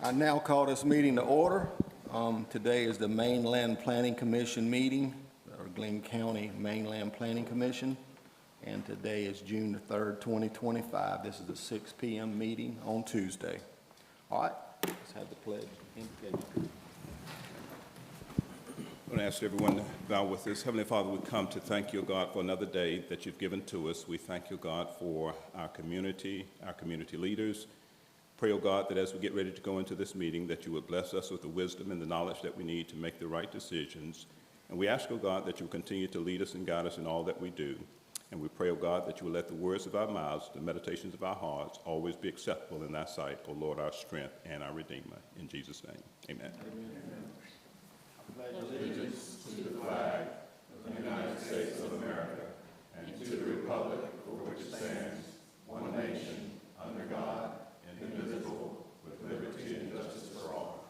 I now call this meeting to order. Today is the Mainland Planning Commission meeting, or Glenn County Mainland Planning Commission, and today is June the 3rd, 2025. This is a 6 p.m. meeting on Tuesday. All right, let's have the pledge indicated. I want to ask everyone to bow with us. Heavenly Father, we come to thank you, God, for another day that you've given to us. We thank you, God, for our community leaders. Pray, oh God, that as we get ready to go into this meeting, that you would bless us with the wisdom and the knowledge that we need to make the right decisions. And we ask, oh God, that you will continue to lead us and guide us in all that we do. And we pray, oh God, that you will let the words of our mouths, the meditations of our hearts, always be acceptable in thy sight, O Lord, our strength and our Redeemer. In Jesus' name, amen. Amen. Allegiance to the flag of the United States of America and to the republic for which it stands, one nation, under God, indivisible, with liberty and justice for all.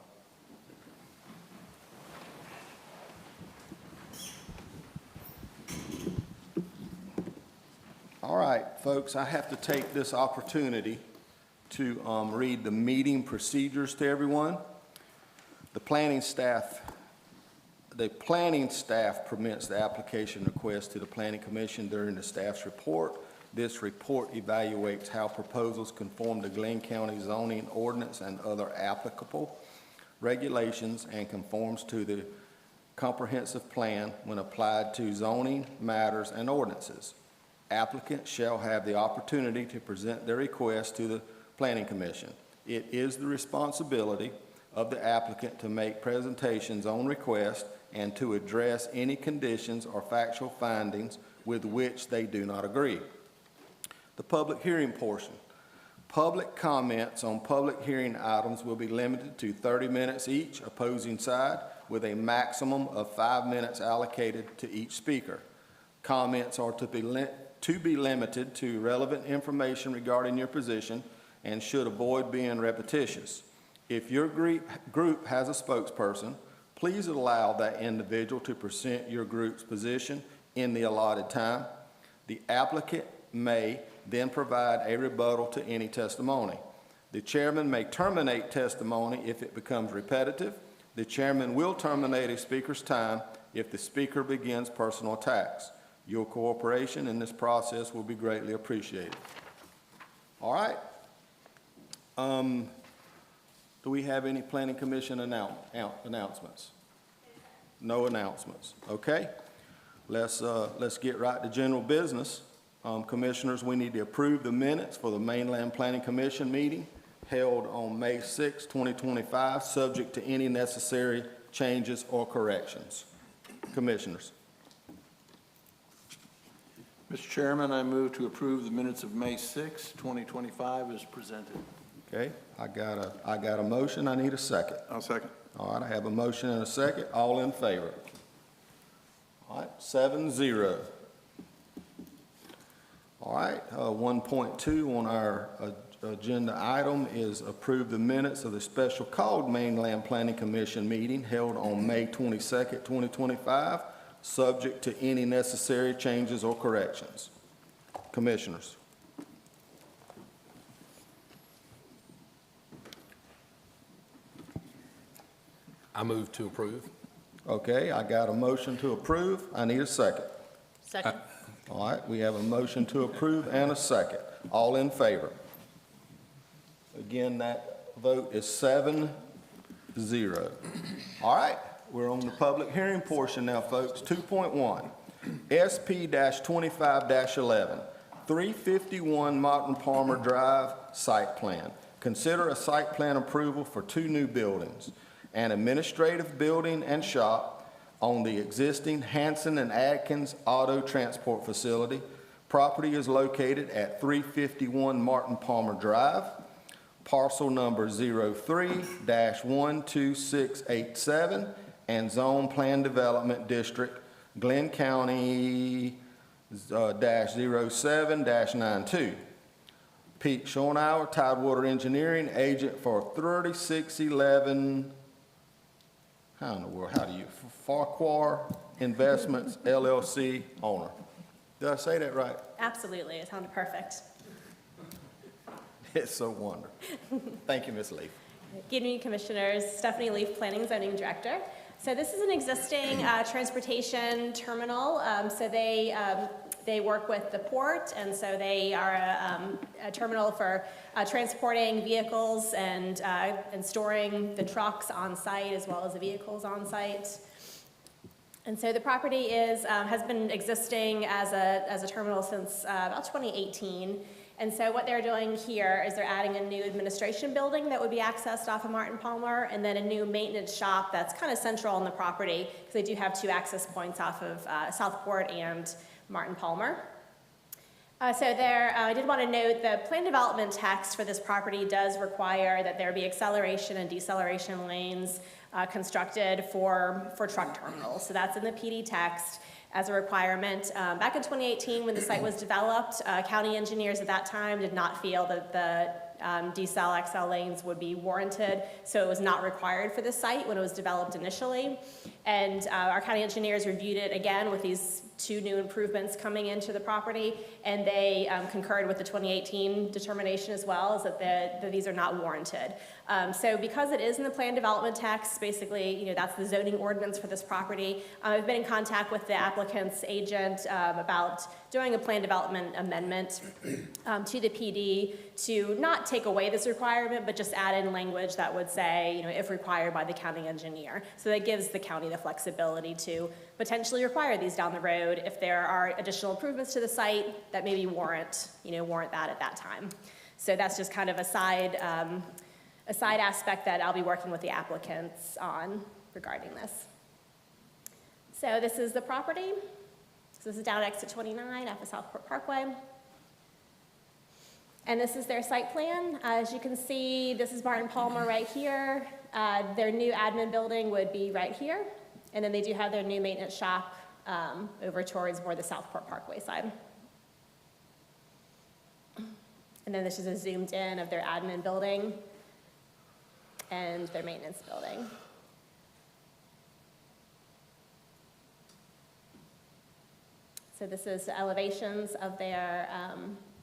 All right, folks, I have to take this opportunity to read the meeting procedures to everyone. The planning staff permits the application request to the Planning Commission during the staff's report. This report evaluates how proposals conform to Glenn County zoning ordinance and other applicable regulations and conforms to the comprehensive plan when applied to zoning matters and ordinances. Applicants shall have the opportunity to present their request to the Planning Commission. It is the responsibility of the applicant to make presentations on request and to address any conditions or factual findings with which they do not agree. The public hearing portion. Public comments on public hearing items will be limited to 30 minutes each opposing side, with a maximum of 5 minutes allocated to each speaker. Comments are to be limited to relevant information regarding your position and should avoid being repetitious. If your group has a spokesperson, please allow that individual to present your group's position in the allotted time. The applicant may then provide a rebuttal to any testimony. The chairman may terminate testimony if it becomes repetitive. The chairman will terminate a speaker's time if the speaker begins personal attacks. Your cooperation in this process will be greatly appreciated. All right. Do we have any Planning Commission announcements? No announcements. Okay. Let's get right to general business. Commissioners, we need to approve the minutes for the Mainland Planning Commission meeting held on May 6, 2025, subject to any necessary changes or corrections. Commissioners. Mr. Chairman, I move to approve the minutes of May 6, 2025 as presented. Okay, I got a motion. I need a second. I'll second. All right, I have a motion and a second. All in favor? All right, 7-0. All right, 1.2 on our agenda item is approve the minutes of the special called Mainland Planning Commission meeting held on May 22nd, 2025, subject to any necessary changes or corrections. Commissioners. I move to approve. Okay, I got a motion to approve. I need a second. Second. All right, we have a motion to approve and a second. All in favor? Again, that vote is 7-0. All right, we're on the public hearing portion now, folks. 2.1, SP-25-11, 351 Martin Palmer Drive site plan. Consider a site plan approval for 2 new buildings, an administrative building and shop on the existing Hanson and Adkins Auto Transport Facility. Property is located at 351 Martin Palmer Drive, parcel number 03-12687, and Zone Plan Development District, Glenn County -07-92. Pete Schonauer, Tidewater Engineering, agent for 3611, how in the world, how do you, Farquhar Investments, LLC owner. Did I say that right? Absolutely, it sounded perfect. It's so wonderful. Thank you, Ms. Lee. Good evening, Commissioners. Stephanie Leaf, Planning and Zoning Director. So this is an existing transportation terminal. So they work with the port, and so they are a terminal for transporting vehicles and storing the trucks on site as well as the vehicles on site. And so the property has been existing as a terminal since about 2018. And so what they're doing here is they're adding a new administration building that would be accessed off of Martin Palmer, and then a new maintenance shop that's kind of central on the property, because they do have two access points off of Southport and Martin Palmer. I did want to note the plan development text for this property does require that there be acceleration and deceleration lanes constructed for truck terminals. So that's in the PD text as a requirement. Back in 2018, when the site was developed, county engineers at that time did not feel that the decel XL lanes would be warranted, so it was not required for the site when it was developed initially. And our county engineers reviewed it again with these two new improvements coming into the property, and they concurred with the 2018 determination as well, is that these are not warranted. So because it is in the plan development text, basically, that's the zoning ordinance for this property. I've been in contact with the applicant's agent about doing a plan development amendment to the PD to not take away this requirement, but just add in language that would say, if required by the county engineer. So that gives the county the flexibility to potentially require these down the road if there are additional improvements to the site that maybe warrant that at that time. So that's just kind of a side aspect that I'll be working with the applicants on regarding this. So this is the property. So this is down at exit 29 off of Southport Parkway. And this is their site plan. As you can see, this is Martin Palmer right here. Their new admin building would be right here. And then they do have their new maintenance shop over towards more the Southport Parkway side. And then this is a zoomed in of their admin building and their maintenance building. So this is the elevations of their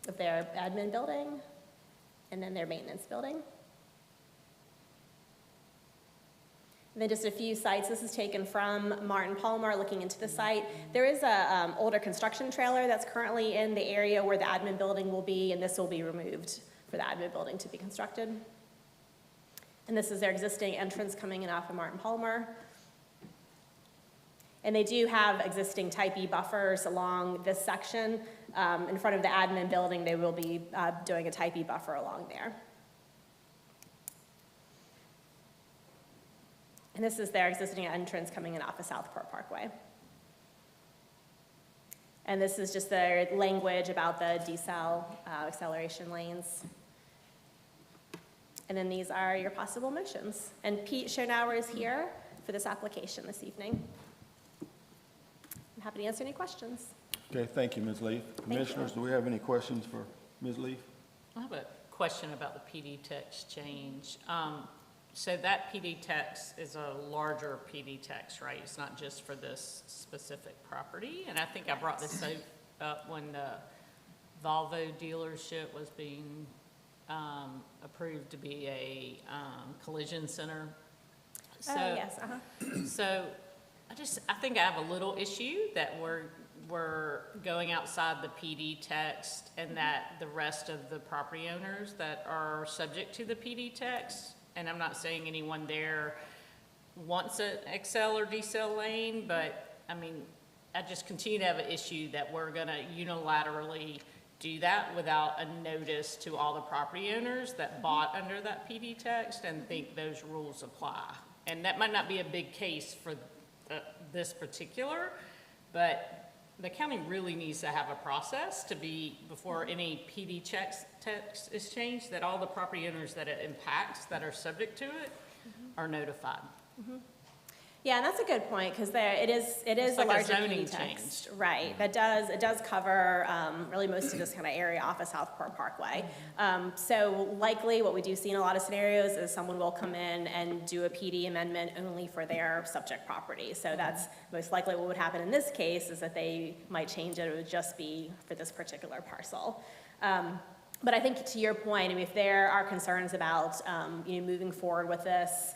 admin building and then their maintenance building. And then just a few sites. This is taken from Martin Palmer looking into the site. There is a older construction trailer that's currently in the area where the admin building will be, and this will be removed for the admin building to be constructed. And this is their existing entrance coming in off of Martin Palmer. And they do have existing type E buffers along this section. In front of the admin building, they will be doing a type E buffer along there. And this is their existing entrance coming in off of Southport Parkway. And this is just their language about the decel acceleration lanes. And then these are your possible motions. And Pete Schonauer is here for this application this evening. I'm happy to answer any questions. Okay, thank you, Ms. Leaf. Commissioners, do we have any questions for Ms. Leaf? I have a question about the PD text change. So that PD text is a larger PD text, right? It's not just for this specific property. And I think I brought this up when the Volvo dealership was being approved to be a collision center. So, Yes, So I think I have a little issue that we're going outside the PD text, and that the rest of the property owners that are subject to the PD text, and I'm not saying anyone there wants an XL or decel lane, but I mean, I just continue to have an issue that we're gonna unilaterally do that without a notice to all the property owners that bought under that PD text and think those rules apply. And that might not be a big case for this particular, but the county really needs to have a process to be, before any PD text is changed, that all the property owners that it impacts that are subject to it are notified. Yeah, and that's a good point, because it is a like a larger zoning PD text. change. Right, it does cover really most of this kind of area off of Southport Parkway. So likely what we do see in a lot of scenarios is someone will come in and do a PD amendment only for their subject property. So that's most likely what would happen in this case, is that they might change it. It would just be for this particular parcel. But I think to your point, I mean, if there are concerns about, moving forward with this,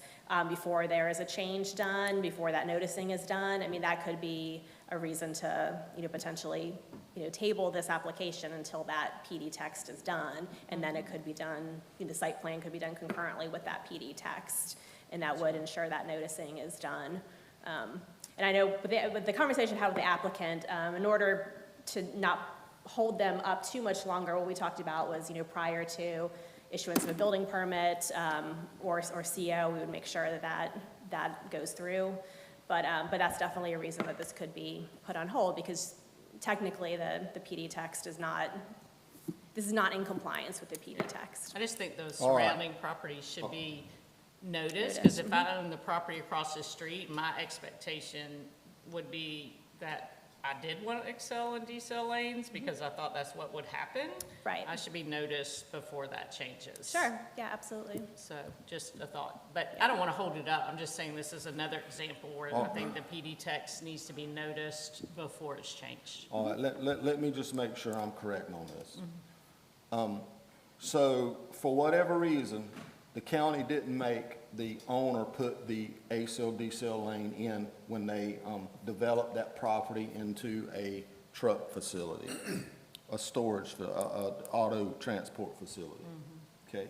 before there is a change done, before that noticing is done, I mean, that could be a reason to, potentially, table this application until that PD text is done, and then it could be done, the site plan could be done concurrently with that PD text, and that would ensure that noticing is done. And I know with the conversation I had with the applicant, in order to not hold them up too much longer, what we talked about was, prior to issuance of a building permit, or CO, we would make sure that goes through. But that's definitely a reason that this could be put on hold, because technically the PD text is not, this is not in compliance with the PD text. I just think those All right. surrounding properties should be noticed, because if I own the property across the street, my expectation would be that I did want to excel and decel lanes, because I thought that's what would happen. Right. I should be noticed before that changes. Sure, yeah, absolutely. So just a thought, but I don't want to hold it up. I'm just saying this is another example where I think the PD text needs to be noticed before it's changed. All right, let me just make sure I'm correct on this. So for whatever reason, the county didn't make the owner put the ACL, decel lane in when they developed that property into a truck facility, a storage, auto transport facility. Okay?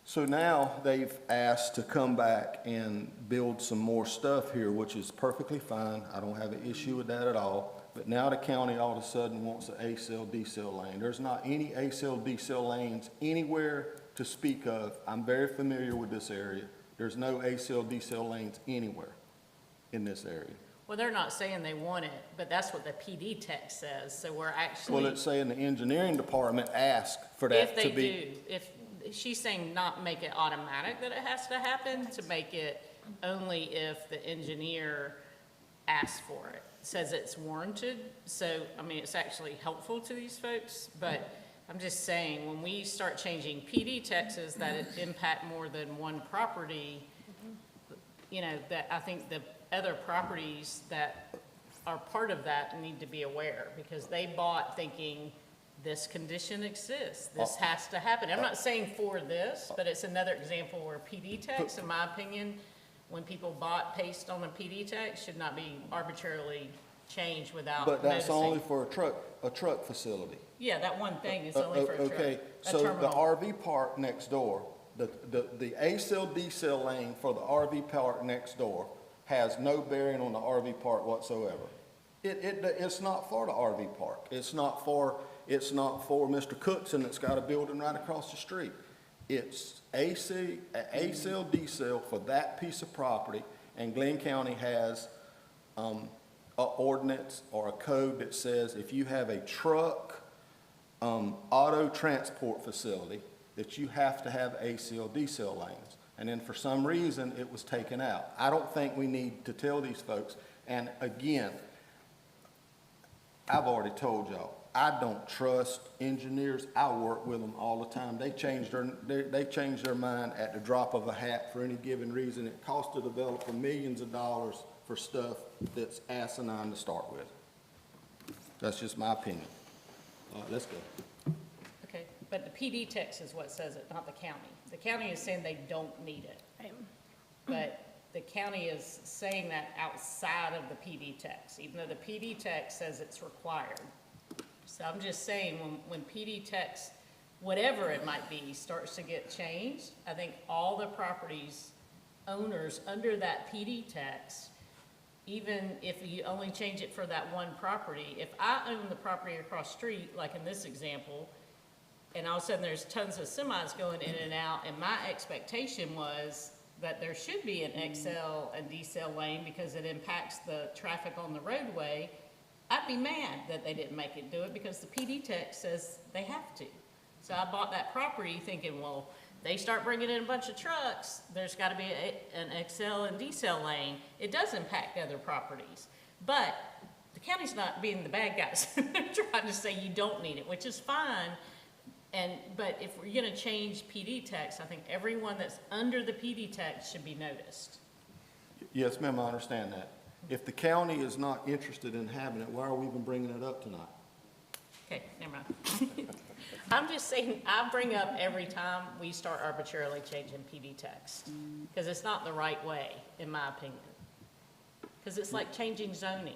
So now they've asked to come back and build some more stuff here, which is perfectly fine. I don't have an issue with that at all. But now the county all of a sudden wants an ACL, decel lane. There's not any ACL, decel lanes anywhere to speak of. I'm very familiar with this area. There's no ACL, decel lanes anywhere in this area. Well, they're not saying they want it, but that's what the PD text says, so we're actually. Well, it's saying the engineering department asked for that If to they be. do, if, she's saying not make it automatic that it has to happen, to make it only if the engineer asks for it, says it's warranted. So, I mean, it's actually helpful to these folks, but I'm just saying, when we start changing PD texts that it impact more than one property, that I think the other properties that are part of that need to be aware, because they bought thinking this condition exists, this has to happen. I'm not saying for this, but it's another example where PD text, in my opinion, when people bought based on a PD text, should not be arbitrarily changed without But that's only noticing. for a truck facility. Yeah, that one thing is only for a truck. Okay, a so the terminal. RV park next door, the ACL, decel lane for the RV park next door has no bearing on the RV park whatsoever. It's not for the RV park. It's not for Mr. Cookson that's got a building right across the street. It's ACL, decel for that piece of property, and Glenn County has an ordinance or a code that says if you have a truck auto transport facility, that you have to have ACL, decel lanes. And then for some reason, it was taken out. I don't think we need to tell these folks. And again, I've already told y'all, I don't trust engineers. I work with them all the time. They change their mind at the drop of a hat for any given reason. It costs the developer millions of dollars for stuff that's asinine to start with. That's just my opinion. All right, let's go. Okay, but the PD text is what says it, not the county. The county is saying they don't need it, Right. but the county is saying that outside of the PD text, even though the PD text says it's required. So I'm just saying, when PD text, whatever it might be, starts to get changed, I think all the properties owners under that PD text, even if you only change it for that one property, if I own the property across the street, like in this example, and all of a sudden there's tons of semis going in and out, and my expectation was that there should be an XL and decel lane because it impacts the traffic on the roadway, I'd be mad that they didn't make it do it because the PD text says they have to. So I bought that property thinking, well, they start bringing in a bunch of trucks, there's got to be an XL and decel lane. It does impact other properties, but the county's not being the bad guys. They're trying to say you don't need it, which is fine. But if we're going to change PD text, I think everyone that's under the PD text should be noticed. Yes, ma'am, I understand that. If the county is not interested in having it, why are we even bringing it up tonight? Okay, never mind. I'm just saying, I bring up every time we start arbitrarily changing PD text, because it's not the right way, in my opinion. Because it's like changing zoning.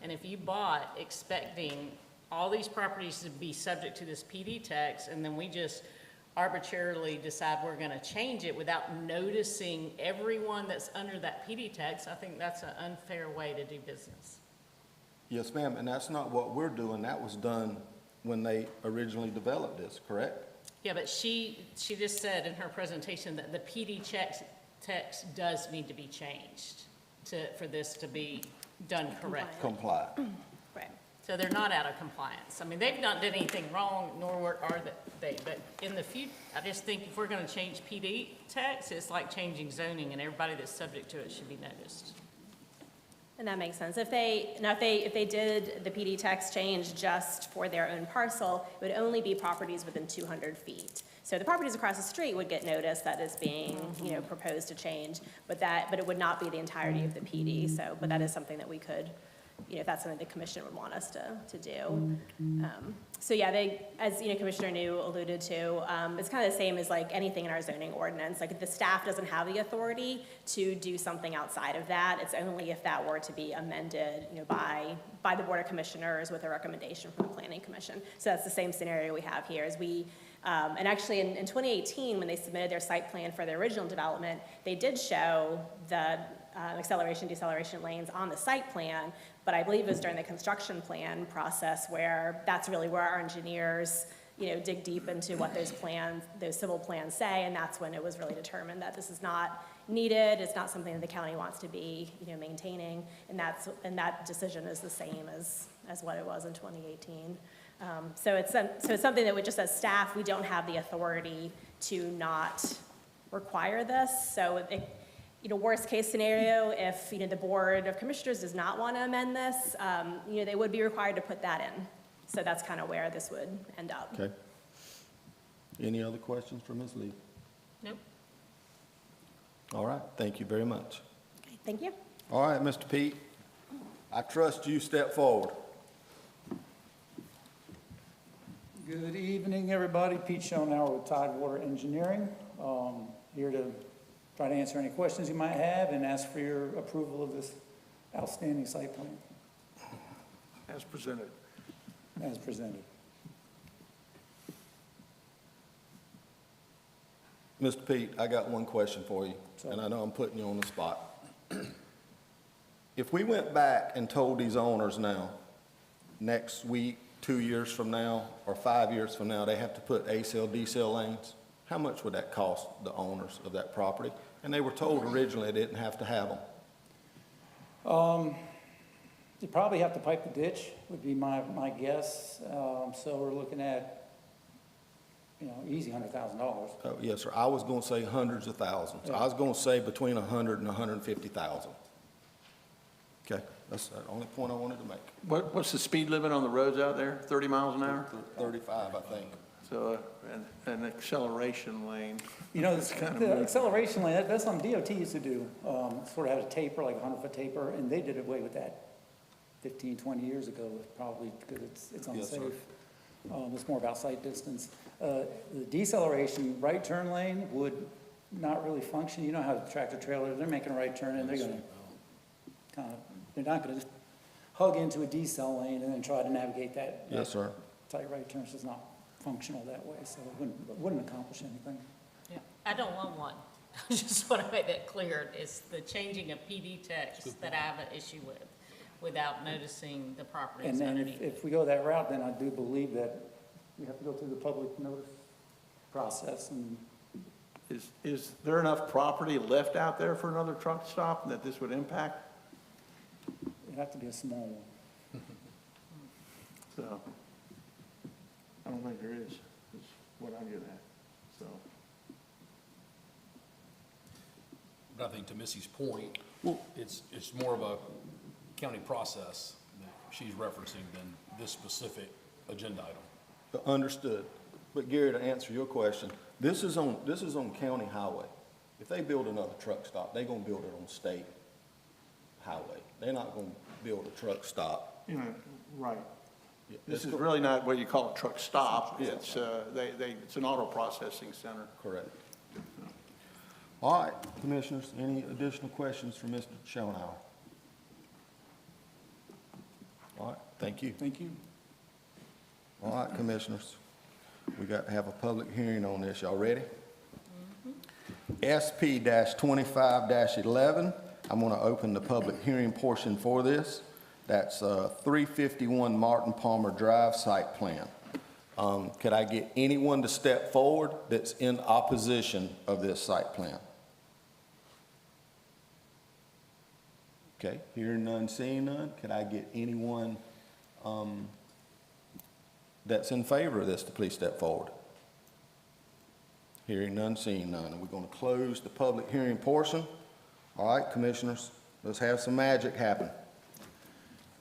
And if you bought expecting all these properties to be subject to this PD text, and then we just arbitrarily decide we're gonna change it without noticing everyone that's under that PD text, I think that's an unfair way to do business. Yes, ma'am, and that's not what we're doing. That was done when they originally developed this, correct? Yeah, but she just said in her presentation that the PD text does need to be changed for this to be done correctly. Comply. Right. So they're not out of compliance. I mean, they've not done anything wrong, nor are they, but in the future, I just think if we're gonna change PD text, it's like changing zoning, and everybody that's subject to it should be noticed. And that makes sense. If they did the PD text change just for their own parcel, it would only be properties within 200 feet. So the properties across the street would get notice that is being, proposed to change, but it would not be the entirety of the PD. So, but that is something that we could, if that's something the commission would want us to do. So yeah, as Commissioner New alluded to, it's kind of the same as like anything in our zoning ordinance. Like the staff doesn't have the authority to do something outside of that. It's only if that were to be amended, by the Board of Commissioners with a recommendation from the Planning Commission. So that's the same scenario we have here. As we and actually in 2018, when they submitted their site plan for their original development, they did show the acceleration, deceleration lanes on the site plan, but I believe it was during the construction plan process where that's really where our engineers, dig deep into what those civil plans say, and that's when it was really determined that this is not needed, it's not something that the county wants to be, maintaining, and that decision is the same as what it was in 2018. So it's something that we just as staff, we don't have the authority to not require this. So worst case scenario, if, the Board of Commissioners does not want to amend this, they would be required to put that in. So that's kind of where this would end up. Okay. Any other questions for Ms. Lee? Nope. All right, thank you very much. Okay, thank you. All right, Mr. Pete, I trust you step forward. Good evening, everybody. Pete Schoenauer with Tidewater Engineering. Here to try to answer any questions you might have and ask for your approval of this outstanding site plan As presented. as presented. Mr. Pete, I got one question for you, Sure. and I know I'm putting you on the spot. If we went back and told these owners now, next week, 2 years from now, or 5 years from now, they have to put A-cell, D-cell lanes, how much would that cost the owners of that property? And they were told originally they didn't have to have them. You probably have to pipe the ditch, would be my guess. So we're looking at, easy $100,000. Oh, yes, sir. I was going to say hundreds of thousands. I was going to say between 100 and 150,000. Okay, that's the only point I wanted to make. What's the speed limit on the roads out there? 30 miles an hour? 35, I think. So an acceleration lane. This kind of the move. acceleration lane, that's something DOT used to do. Sort of had a taper, like a 100-foot taper, and they did away with that 15, 20 years ago, probably because it's Yes, sir. unsafe. It's more about sight distance. The deceleration right turn lane would not really function. You know how the tractor trailer, they're making a right turn and they're gonna they're not gonna just hug into a decel lane and then try to navigate that. Yes, sir. Tight right turn, so it's not functional that way, so it wouldn't accomplish anything. Yeah, I don't want one. I just want to make that clear. It's the changing of PD text that I have an issue with, without noticing the properties And then underneath. if we go that route, then I do believe that we have to go through the public notice process, and Is there enough property left out there for another truck stop that this would impact? it'd have to be a small one. So, I don't think there is what I get at, so. But I think to Missy's point, it's more of a county process that she's referencing than this specific agenda item. Understood. But Gary, to answer your question, this is on county highway. If they build another truck stop, they're gonna build it on state highway. They're not gonna build a truck stop. Right. This is really not what you call a truck stop. It's, it's an auto processing center. Correct. All right, Commissioners, any additional questions for Mr. Schoenauer? All right, thank you. Thank you. All right, Commissioners, we got to have a public hearing on this. Y'all ready? SP-25-11, I'm going to open the public hearing portion for this. That's 351 Martin Palmer Drive site plan. Could I get anyone to step forward that's in opposition of this site plan? Okay, hearing none, seeing none. Could I get anyone that's in favor of this to please step forward? Hearing none, seeing none. And we're going to close the public hearing portion. All right, Commissioners, let's have some magic happen.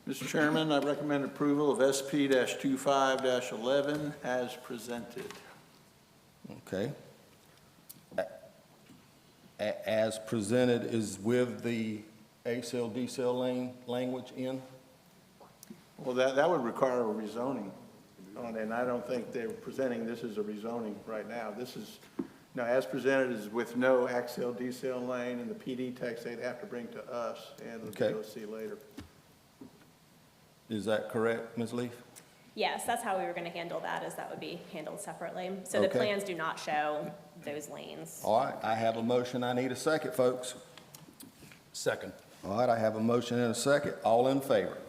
Mr. Chairman, I recommend approval of SP-25-11 as presented. Okay. As presented is with the A-cell, D-cell lane language in? Well, that would require a rezoning on it, and I don't think they're presenting this as a rezoning right now. This is, no, as presented is with no X-cell, D-cell lane, and the PD text they'd have to bring to us and the Okay. DOC later. Is that correct, Ms. Leaf? Yes, that's how we were going to handle that, is that would be handled separately. So the Okay. plans do not show those lanes. All right, I have a motion. I need a second, folks. Second. All right, I have a motion and a second. All in favor?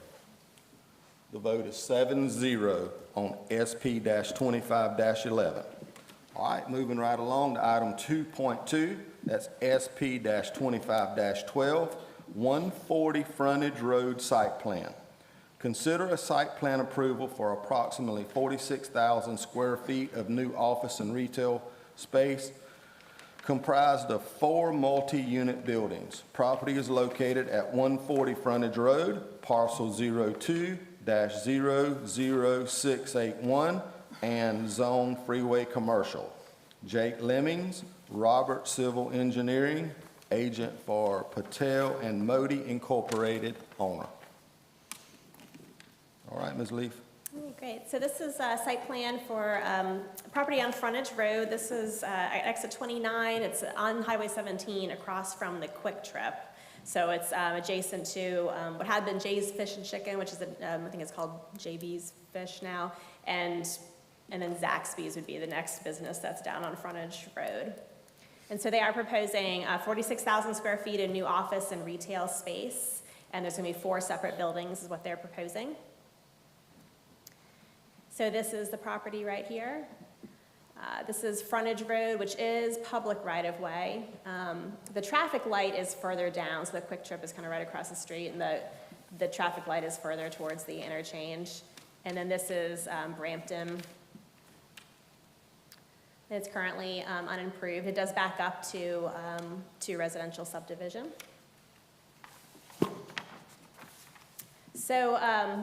The vote is 7-0 on SP-25-11. All right, moving right along to item 2.2. That's SP-25-12, 140 Frontage Road Site Plan. Consider a site plan approval for approximately 46,000 square feet of new office and retail space comprised of 4 multi-unit buildings. Property is located at 140 Frontage Road, parcel 02-00681, and zone freeway commercial. Jake Lemmings, Robert Civil Engineering, agent for Patel and Modi Incorporated, owner. All right, Ms. Leaf. Great, so this is a site plan for property on Frontage Road. This is exit 29, it's on Highway 17 across from the Quick Trip. So it's adjacent to what had been Jay's Fish and Chicken, which is, I think it's called JB's Fish now, and then Zaxby's would be the next business that's down on Frontage Road. And so they are proposing 46,000 square feet of new office and retail space, and there's going to be 4 separate buildings is what they're proposing. So this is the property right here. This is Frontage Road, which is public right-of-way. The traffic light is further down, so the Quick Trip is kind of right across the street, and the traffic light is further towards the interchange. And then this is Brampton. It's currently unimproved. It does back up to residential subdivision. So,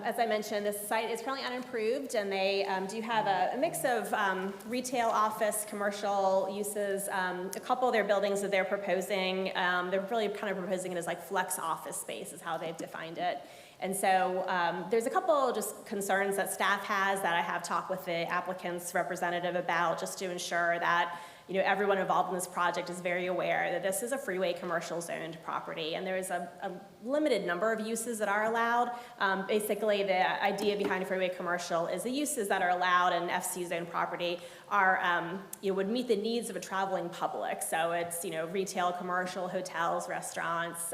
as I mentioned, this site is currently unimproved, and they do have a mix of retail, office, commercial uses. A couple of their buildings that they're proposing, they're really kind of proposing it as like flex office space is how they've defined it. And so there's a couple just concerns that staff has that I have talked with the applicant's representative about, just to ensure that everyone involved in this project is very aware that this is a freeway commercial zoned property, and there is a limited number of uses that are allowed. Basically, the idea behind freeway commercial is the uses that are allowed in FC zone property are, would meet the needs of a traveling public. So it's, retail, commercial, hotels, restaurants,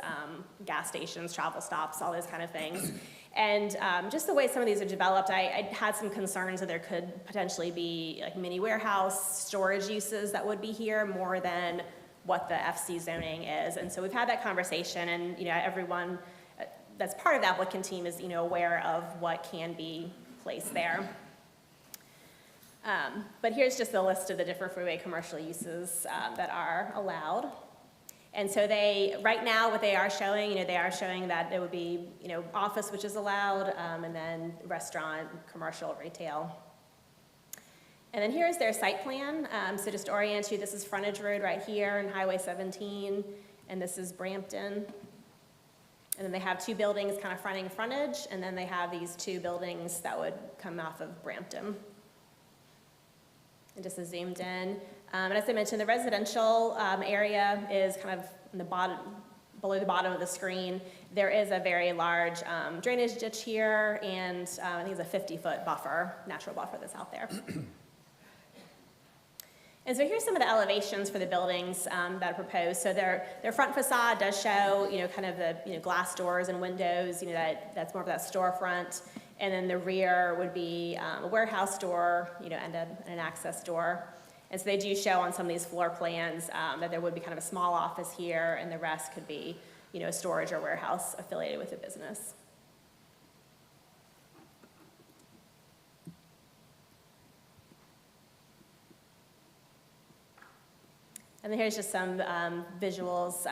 gas stations, travel stops, all those kind of things. And just the way some of these are developed, I had some concerns that there could potentially be like mini warehouse storage uses that would be here more than what the FC zoning is. And so we've had that conversation, and everyone that's part of the applicant team is aware of what can be placed there. But here's just a list of the different freeway commercial uses that are allowed. And so right now, what they are showing, they are showing that there would be, office, which is allowed, and then restaurant, commercial, retail. And then here's their site plan. So just to orient you, this is Frontage Road right here and Highway 17, and this is Brampton. And then they have two buildings kind of fronting frontage, and then they have these two buildings that would come off of Brampton. And just a zoomed in. And as I mentioned, the residential area is kind of in the bottom, below the bottom of the screen. There is a very large drainage ditch here, and I think it's a 50-foot buffer, natural buffer that's out there. And so here's some of the elevations for the buildings that are proposed. So their front facade does show, kind of the, glass doors and windows, that's more of that storefront. And then the rear would be a warehouse door, and an access door. And so they do show on some of these floor plans that there would be kind of a small office here, and the rest could be, a storage or warehouse affiliated with the business. And then here's just some visuals.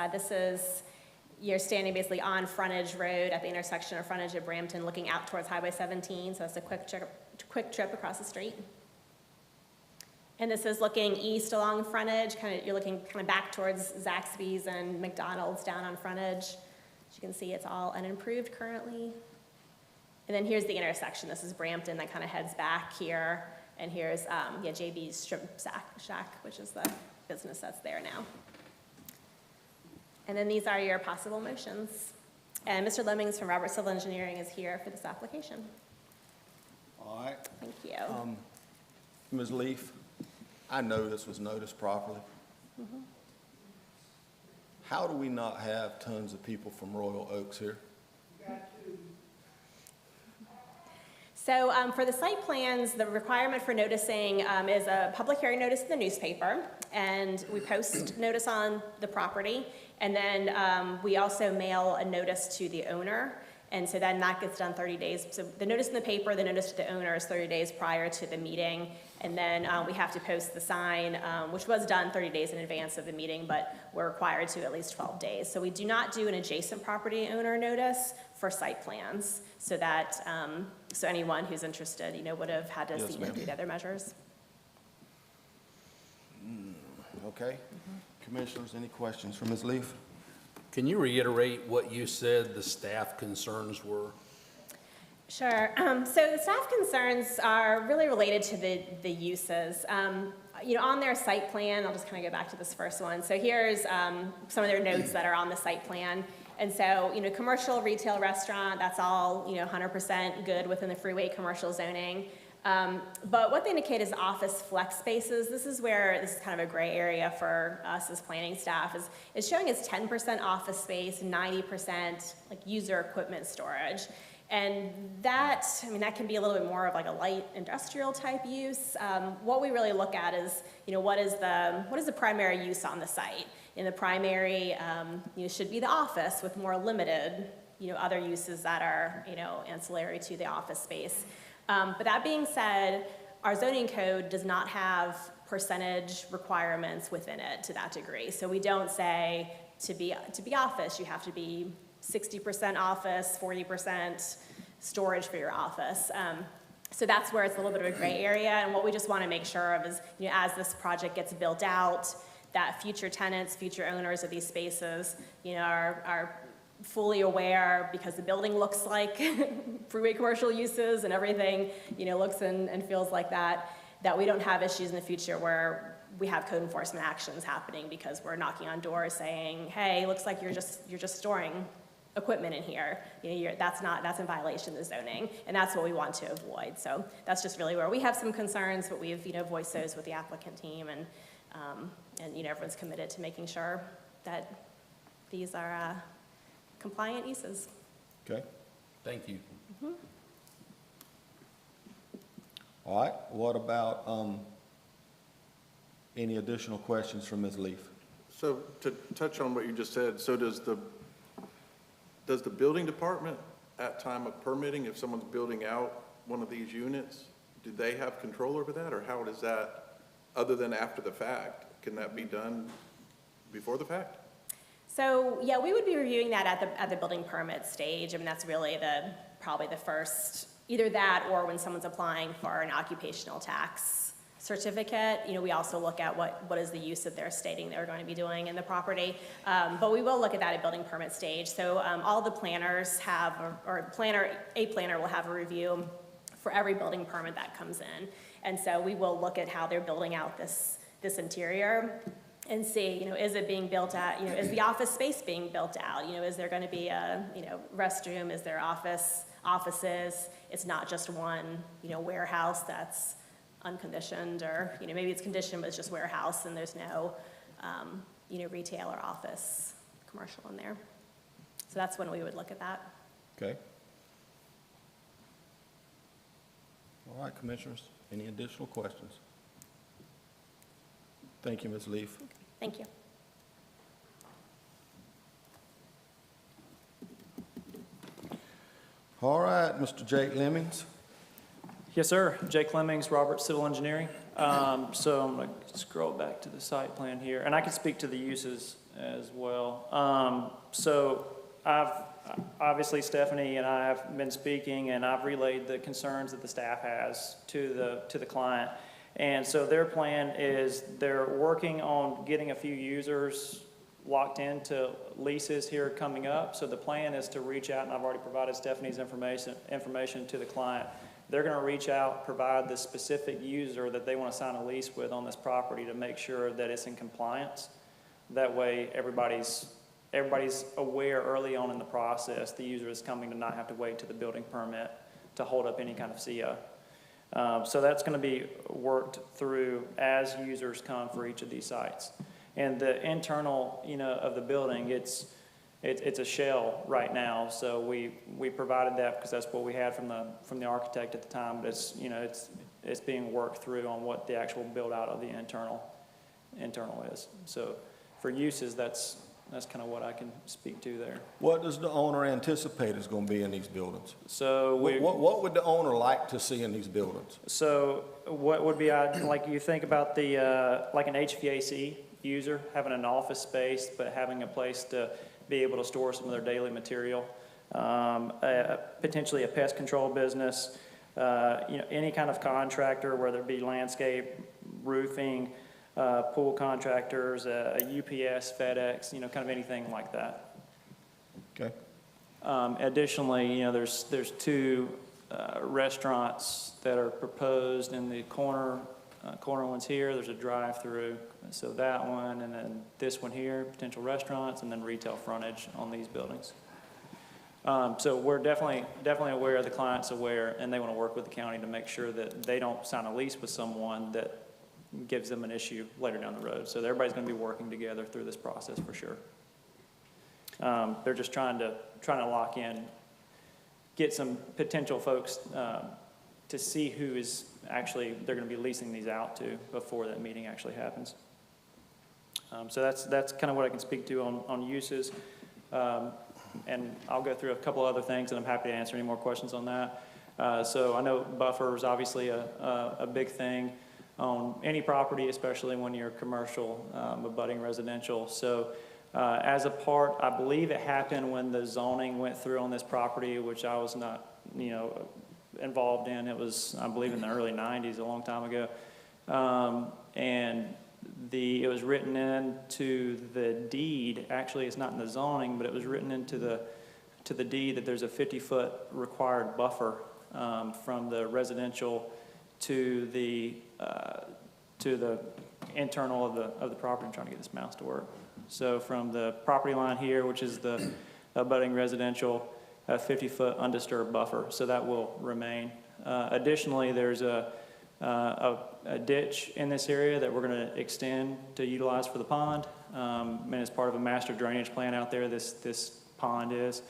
You're standing basically on Frontage Road at the intersection of Frontage and Brampton, looking out towards Highway 17, so that's a quick trip across the street. And this is looking east along Frontage, you're looking kind of back towards Zaxby's and McDonald's down on Frontage. As you can see, it's all unimproved currently. And then here's the intersection. This is Brampton that kind of heads back here. And here's JB's Shrimp Shack, which is the business that's there now. And then these are your possible motions. And Mr. Lemmings from Robert Civil Engineering is here for this application. All right. Thank you. Ms. Leaf, I know this was noticed properly. How do we not have tons of people from Royal Oaks here? So for the site plans, the requirement for noticing is a public hearing notice in the newspaper, and we post notice on the property, and then we also mail a notice to the owner, and so then that gets done 30 days. So the notice in the paper, the notice to the owner is 30 days prior to the meeting, and then we have to post the sign, which was done 30 days in advance of the meeting, but we're required to at least 12 days. So we do not do an adjacent property owner notice for site plans, so that so anyone who's interested, would have had to Yes, see ma'am. the other measures. Okay. Commissioners, any questions for Ms. Leaf? Can you reiterate what you said the staff concerns were? Sure. So the staff concerns are really related to the uses. On their site plan, I'll just kind of go back to this first one. So here's some of their notes that are on the site plan. And so, commercial, retail, restaurant, that's all, 100% good within the freeway commercial zoning. But what they indicate is office flex spaces. This is kind of a gray area for us as planning staff, is showing as 10% office space, 90% like user equipment storage. And that can be a little bit more of like a light industrial type use. What we really look at is, what is the primary use on the site? And the primary, should be the office with more limited, other uses that are, ancillary to the office space. But that being said, our zoning code does not have percentage requirements within it to that degree. So we don't say to be office, you have to be 60% office, 40% storage for your office. So that's where it's a little bit of a gray area. And what we just want to make sure of is, as this project gets built out, that future tenants, future owners of these spaces, are fully aware, because the building looks like freeway commercial uses and everything, looks and feels like that we don't have issues in the future where we have code enforcement actions happening because we're knocking on doors saying, hey, looks like you're just storing equipment in here. That's in violation of the zoning, and that's what we want to avoid. So that's just really where we have some concerns, but we've voiced those with the applicant team, and everyone's committed to making sure that these are compliant uses. Okay. Thank you. All right. What about any additional questions from Ms. Leaf? So to touch on what you just said, so does the building department at time of permitting, if someone's building out one of these units, do they have control over that, or how does that, other than after the fact, can that be done before the fact? So yeah, we would be reviewing that at the building permit stage. That's really probably the first, either that or when someone's applying for an occupational tax certificate, we also look at what is the use that they're stating they're going to be doing in the property. But we will look at that at building permit stage. So all the planners have, a planner will have a review for every building permit that comes in. And so we will look at how they're building out this interior and see, is it being built out, is the office space being built out? Is there going to be a, restroom? Is there offices? It's not just one, warehouse that's unconditioned, or, maybe it's conditioned, but it's just warehouse and there's no, retail or office commercial in there. So that's when we would look at that. Okay. All right, Commissioners, any additional questions? Thank you, Ms. Leaf. Thank you. All right, Mr. Jake Lemmings. Yes, sir. Jake Lemmings, Robert Civil Engineering. So I'm going to scroll back to the site plan here, and I can speak to the uses as well. So obviously Stephanie and I have been speaking, and I've relayed the concerns that the staff has to the client. And so their plan is they're working on getting a few users locked into leases here coming up. So the plan is to reach out, and I've already provided Stephanie's information to the client. They're going to reach out, provide the specific user that they want to sign a lease with on this property to make sure that it's in compliance. That way everybody's aware early on in the process the user is coming to not have to wait to the building permit to hold up any kind of CO. So that's going to be worked through as users come for each of these sites. And the internal, of the building, it's a shell right now. So we provided that because that's what we had from the architect at the time. But it's being worked through on what the actual build out of the internal is. So for uses, that's kind of what I can speak to there. What does the owner anticipate is going to be in these buildings? So What would the owner like to see in these buildings? So what would be, like you think about the, like an HVAC user, having an office space, but having a place to be able to store some of their daily material, potentially a pest control business, any kind of contractor, whether it be landscape, roofing, pool contractors, a UPS, FedEx, kind of anything like that. Okay. Additionally, there's two restaurants that are proposed in the corner ones here. There's a drive-through, so that one, and then this one here, potential restaurants, and then retail frontage on these buildings. So we're definitely aware, the client's aware, and they want to work with the county to make sure that they don't sign a lease with someone that gives them an issue later down the road. So everybody's going to be working together through this process for sure. They're just trying to lock in, get some potential folks to see who is actually they're going to be leasing these out to before that meeting actually happens. So that's kind of what I can speak to on uses. And I'll go through a couple other things, and I'm happy to answer any more questions on that. So I know buffer is obviously a big thing on any property, especially when you're commercial, abutting residential. So as a part, I believe it happened when the zoning went through on this property, which I was not, involved in. It was, I believe, in the early 90s, a long time ago. And it was written into the deed. Actually, it's not in the zoning, but it was written into the deed that there's a 50-foot required buffer from the residential to the internal of the property. I'm trying to get this mouse to work. So from the property line here, which is the abutting residential, a 50-foot undisturbed buffer. So that will remain. Additionally, there's a ditch in this area that we're going to extend to utilize for the pond. And as part of a master drainage plan out there, this pond is.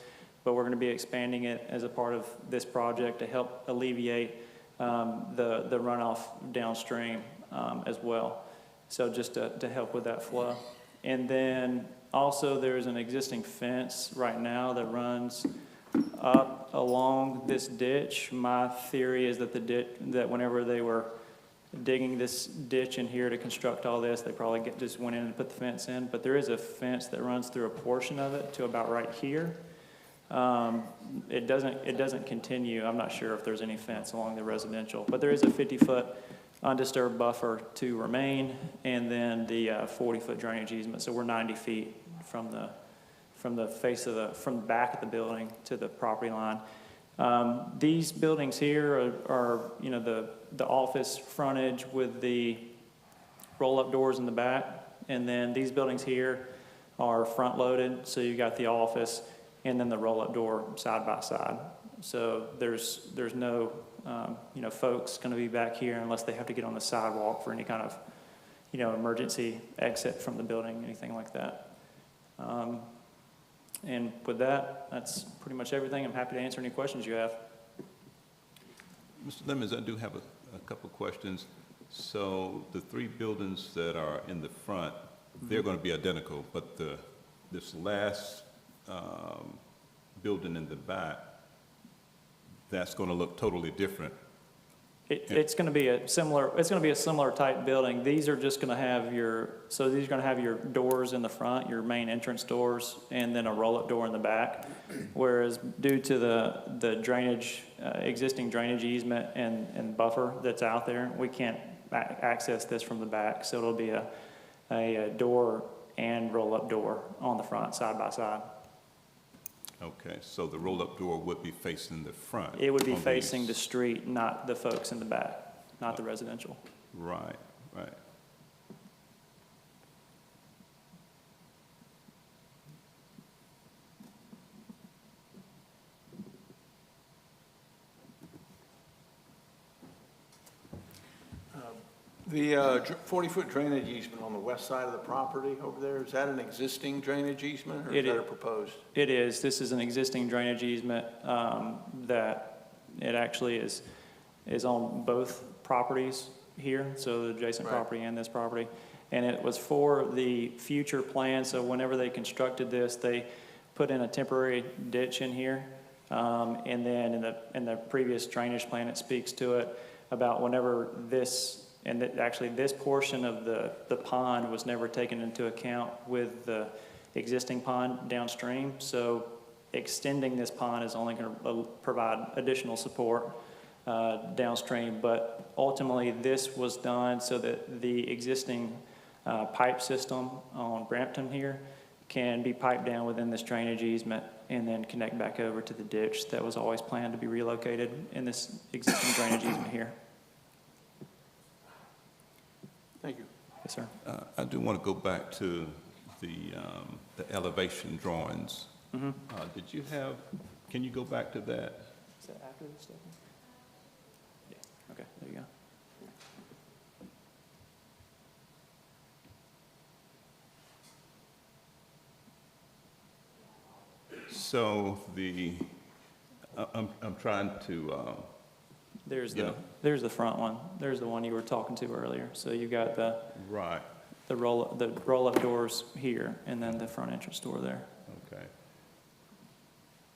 But we're going to be expanding it as a part of this project to help alleviate the runoff downstream as well. So just to help with that flow. And then also there's an existing fence right now that runs up along this ditch. My theory is that that whenever they were digging this ditch in here to construct all this, they probably just went in and put the fence in. But there is a fence that runs through a portion of it to about right here. It doesn't continue. I'm not sure if there's any fence along the residential, but there is a 50-foot undisturbed buffer to remain, and then the 40-foot drainage easement. So we're 90 feet from the face of from the back of the building to the property line. These buildings here are you know, the office frontage with the roll-up doors in the back, and then these buildings here are front-loaded, so you got the office and then the roll-up door side by side. So there's no you know, folks going to be back here unless they have to get on the sidewalk for any kind of, you know, emergency exit from the building, anything like that. And with that, that's pretty much everything. I'm happy to answer any questions you have. Mr. Lemons, I do have a couple of questions. So the 3 buildings that are in the front, they're going to be identical, but this last building in the back, that's going to look totally different. It's going to be a similar type building. These are just going to have these are going to have your doors in the front, your main entrance doors, and then a roll-up door in the back. Whereas due to the drainage, existing drainage easement and buffer that's out there, we can't access this from the back. So it'll be a door and roll-up door on the front, side by side. Okay, so the roll-up door would be facing the front. It would be on facing these. the street, not the folks in the back, not the residential. Right, right. The 40-foot drainage easement on the west side of the property over there, is that an existing drainage easement, or is that a proposed? It is. This is an existing drainage easement that it actually is on both properties here, so the adjacent Right. property and this property. And it was for the future plan, so whenever they constructed this, they put in a temporary ditch in here. And then in the previous drainage plan, it speaks to it about whenever this, and that actually this portion of the pond was never taken into account with the existing pond downstream. So extending this pond is only going to provide additional support downstream. But ultimately, this was done so that the existing pipe system on Brampton here can be piped down within this drainage easement and then connect back over to the ditch that was always planned to be relocated in this existing drainage easement here. Thank you. Yes, sir. I do want to go back to the elevation drawings. Mm-hmm. Did you have, can you go back to that? Is that after this stuff? Yeah. Okay, there you go. So I'm trying to, There's Yeah. there's the front one. There's the one you were talking to earlier. So you got the right, roll-up doors here, and then the front entrance door there. okay.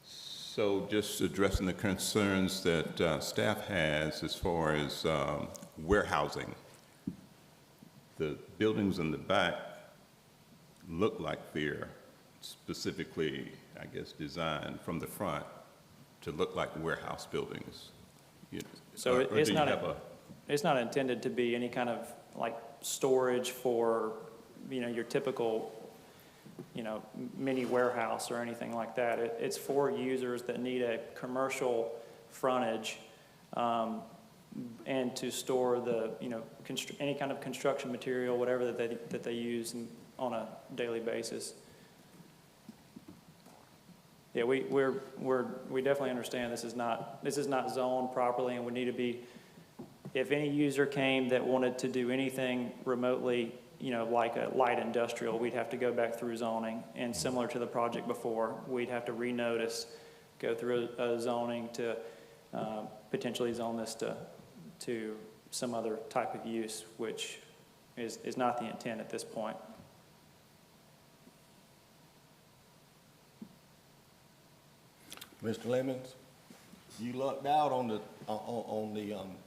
So just addressing the concerns that staff has as far as warehousing. The buildings in the back look like they're specifically, I guess, designed from the front to look like warehouse buildings. So Or it's do you not have it's not intended to be any kind of like storage for, you know, your typical, you know, mini warehouse or anything like that. It's for users that need a commercial frontage and to store the, you know, any kind of construction material, whatever that they use on a daily basis. Yeah, we definitely understand this is not zoned properly, and would need to be, if any user came that wanted to do anything remotely, you know, like a light industrial, we'd have to go back through zoning, and similar to the project before, we'd have to renotice, go through a zoning to potentially zone this to some other type of use, which is not the intent at this point. Mr. Lemons, you lucked out on the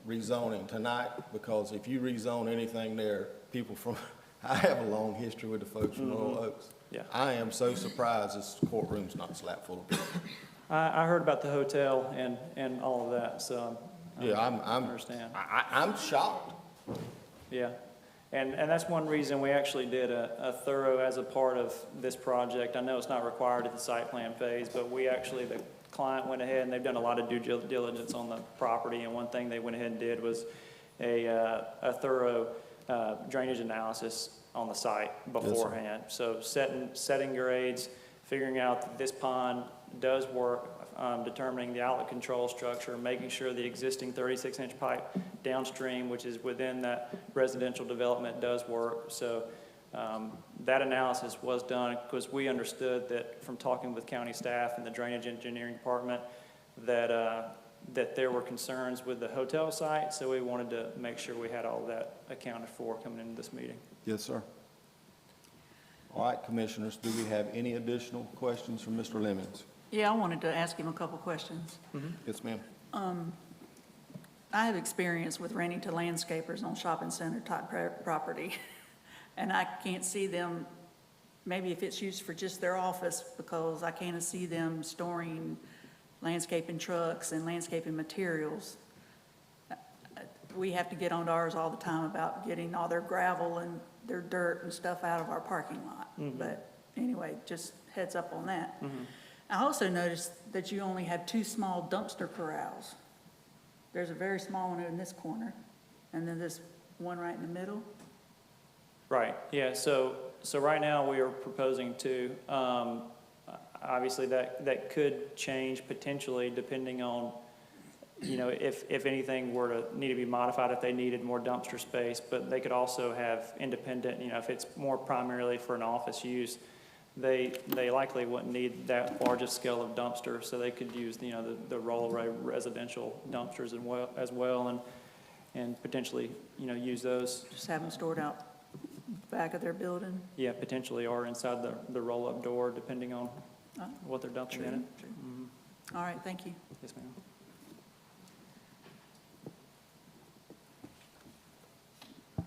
rezoning tonight, because if you rezone anything there, people from, I have a long history with the folks from Royal Oaks. Yeah. I am so surprised this courtroom's not slap full of people. I heard about the hotel and all of that, so Yeah, I understand. I'm shocked. Yeah, and that's one reason we actually did a thorough as a part of this project. I know it's not required at the site plan phase, but we actually, the client went ahead and they've done a lot of due diligence on the property, and one thing they went ahead and did was a thorough drainage analysis on the site beforehand. So setting grades, figuring out that this pond does work, determining the outlet control structure, making sure the existing 36-inch pipe downstream, which is within that residential development, does work. So that analysis was done because we understood that from talking with county staff and the drainage engineering department that that there were concerns with the hotel site, so we wanted to make sure we had all of that accounted for coming into this meeting. Yes, sir. All right, commissioners, do we have any additional questions from Mr. Lemons? Yeah, I wanted to ask him a couple questions. Yes, ma'am. I have experience with renting to landscapers on shopping center type property, and I can't see them, maybe if it's used for just their office, because I can't see them storing landscaping trucks and landscaping materials. We have to get onto ours all the time about getting all their gravel and their dirt and stuff out of our parking lot. But anyway, just heads up on that. I also noticed that you only have 2 small dumpster corrals. There's a very small one in this corner, and then this one right in the middle. Right, yeah, so right now we are proposing 2. Obviously that could change potentially depending on, you know, if anything were to need to be modified, if they needed more dumpster space, but they could also have independent, you know, if it's more primarily for an office use, they likely wouldn't need that largest scale of dumpster, so they could use, you know, the roll-away residential dumpsters as well and potentially, you know, use those. Just have them stored out back of their building. Yeah, potentially, or inside the roll-up door, depending on what they're dumping in it. All right, thank you. Yes, ma'am.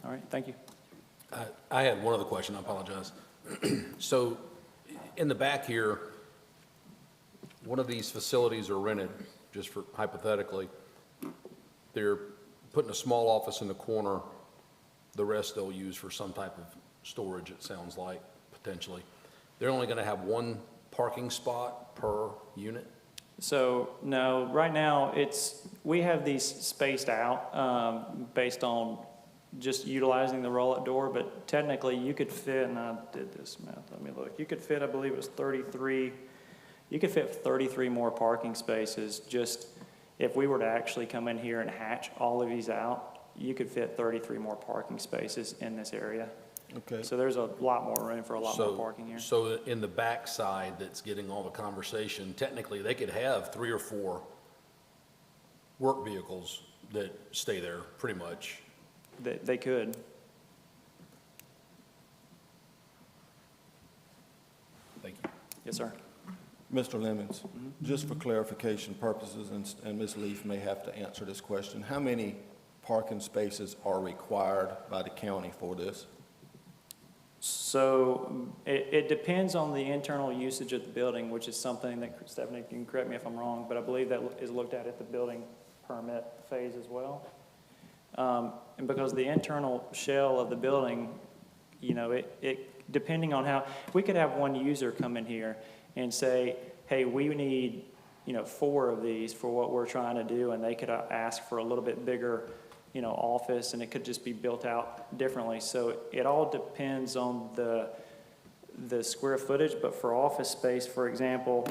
All right, thank you. I had one other question, I apologize. So, in the back here, one of these facilities are rented, just for hypothetically. They're putting a small office in the corner, the rest they'll use for some type of storage, it sounds like, potentially. They're only gonna have 1 parking spot per unit? So, no, right now, we have these spaced out based on just utilizing the roll-up door, but technically you could fit, and I did this math, let me look, you could fit, I believe it was 33, you could fit 33 more parking spaces. Just if we were to actually come in here and hatch all of these out, you could fit 33 more parking spaces in this area. Okay. So there's a lot more room for a lot more parking here. So in the back side that's getting all the conversation, technically they could have 3 or 4 work vehicles that stay there, pretty much. They could. Thank you. Yes, sir. Mr. Lemons, just for clarification purposes, and Ms. Leaf may have to answer this question, how many parking spaces are required by the county for this? So it depends on the internal usage of the building, which is something that, Stephanie, you can correct me if I'm wrong, but I believe that is looked at the building permit phase as well. And because the internal shell of the building, you know, it depending on how, we could have one user come in here and say, hey, we need, you know, 4 of these for what we're trying to do, and they could ask for a little bit bigger, you know, office, and it could just be built out differently. So it all depends on the square footage, but for office space, for example,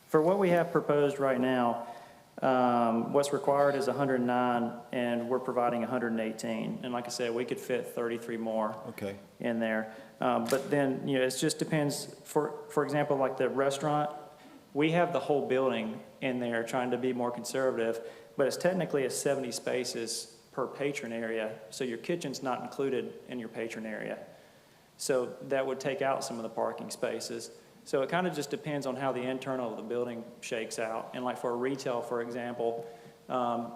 for what we have proposed right now, what's required is 109, and we're providing 118. And like I said, we could fit 33 more in there. But then, you know, it just depends. For example, like the restaurant, we have the whole building in there trying to be more conservative, but it's technically 70 spaces per patron area, so your kitchen's not included in your patron area. So that would take out some of the parking spaces. So it kind of just depends on how the internal of the building shakes out. And like for a retail, for example,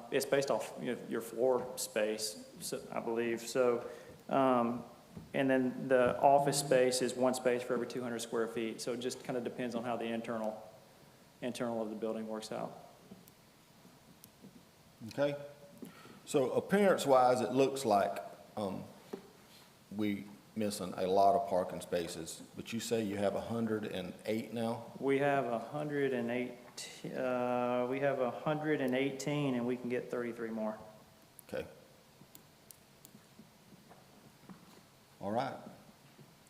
it's based off, you know, your floor space, so, I believe. So, and then the office space is 1 space for every 200 square feet. So it just kind of depends on how the internal of the building works out. Okay. So appearance-wise, it looks like we missing a lot of parking spaces, but you say you have 108 now? We have 108, we have 118, and we can get 33 more. Okay. All right.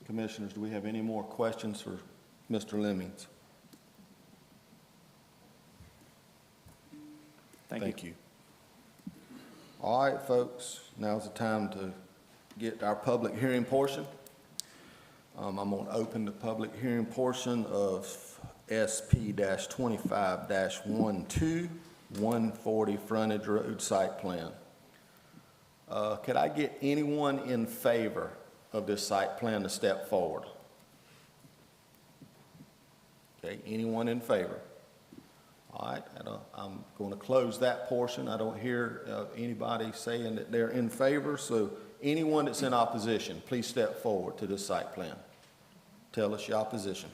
Commissioners, do we have any more questions for Mr. Lemmings? Thank you. All right, folks, now's the time to get our public hearing portion. I'm going to open the public hearing portion of SP-25-12, 140 Frontage Road Site Plan. Could I get anyone in favor of this site plan to step forward? Okay, anyone in favor? All right, I'm going to close that portion. I don't hear anybody saying that they're in favor, so anyone that's in opposition, please step forward to this site plan. Tell us your opposition.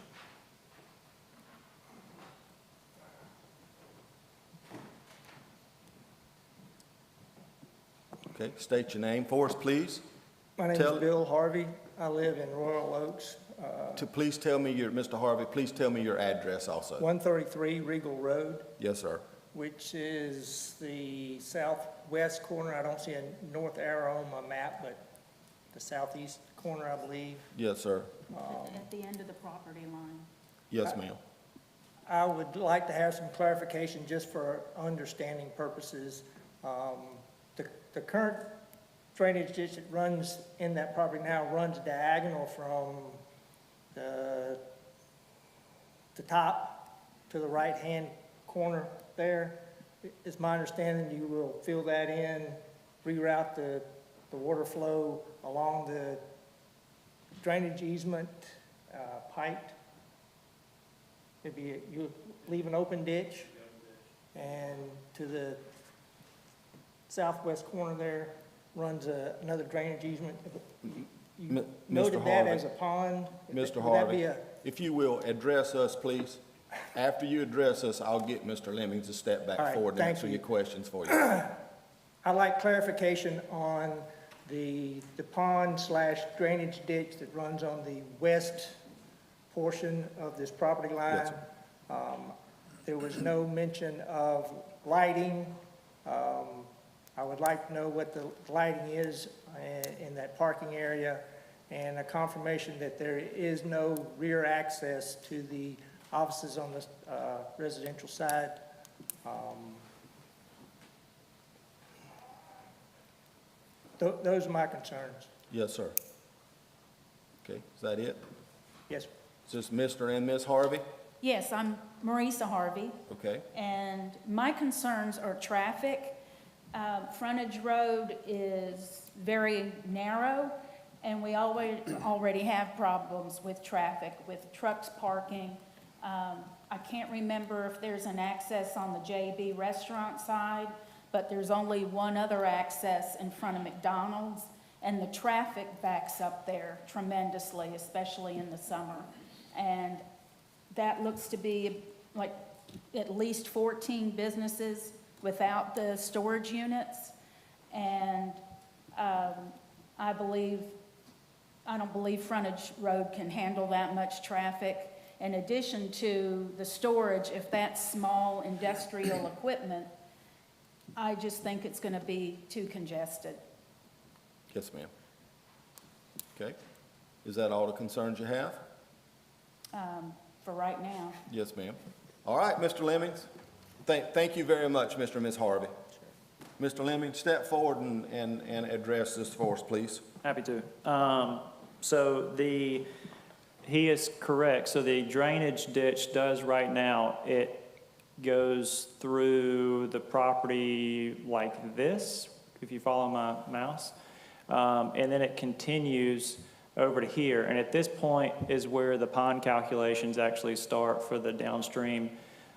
Okay, state your name for us, please. My name Tell- is Bill Harvey. I live in Royal Oaks, Please tell me Mr. Harvey, please tell me your address also. 133 Regal Road, Yes, sir. which is the southwest corner. I don't see a north arrow on my map, but the southeast corner, I believe. Yes, sir. At the end of the property line. Yes, ma'am. I would like to have some clarification just for understanding purposes. The current drainage ditch that runs in that property now runs diagonal from the top to the right-hand corner there. It's my understanding you will fill that in, reroute the water flow along the drainage easement, piped. You leave an open ditch, and to the southwest corner there runs another drainage easement. You M- noted Mr. that Harvey. as a pond. Mr. Would that be Harvey, if you will, address us, please. After you address us, I'll get Mr. Lemmings to step All back right, forward and thank answer you. your questions for you. I'd like clarification on the pond/drainage ditch that runs on the west portion of this property line. Yes, sir. There was no mention of lighting. I would like to know what the lighting is in that parking area, and a confirmation that there is no rear access to the offices on the residential side. Those are my concerns. Yes, sir. Okay, is that it? Yes, Is this Mr. and Ms. Harvey? Yes, I'm Marisa Harvey, Okay, and my concerns are traffic. Frontage road is very narrow, and we already have problems with traffic, with trucks parking. I can't remember if there's an access on the JB restaurant side, but there's only one other access in front of McDonald's, and the traffic backs up there tremendously, especially in the summer. And that looks to be like at least 14 businesses without the storage units. And I don't believe frontage road can handle that much traffic. In addition to the storage, if that's small industrial equipment, I just think it's going to be too congested. yes, ma'am. Okay, is that all the concerns you have? For right now. Yes, ma'am. All right, Mr. Lemmings. Thank you very much, Mr. and Ms. Harvey. Mr. Lemmings, step forward and address this for us, please. Happy to. He is correct. So the drainage ditch does right now, it goes through the property like this, if you follow my mouse. And then it continues over to here. And at this point is where the pond calculations actually start for the downstream,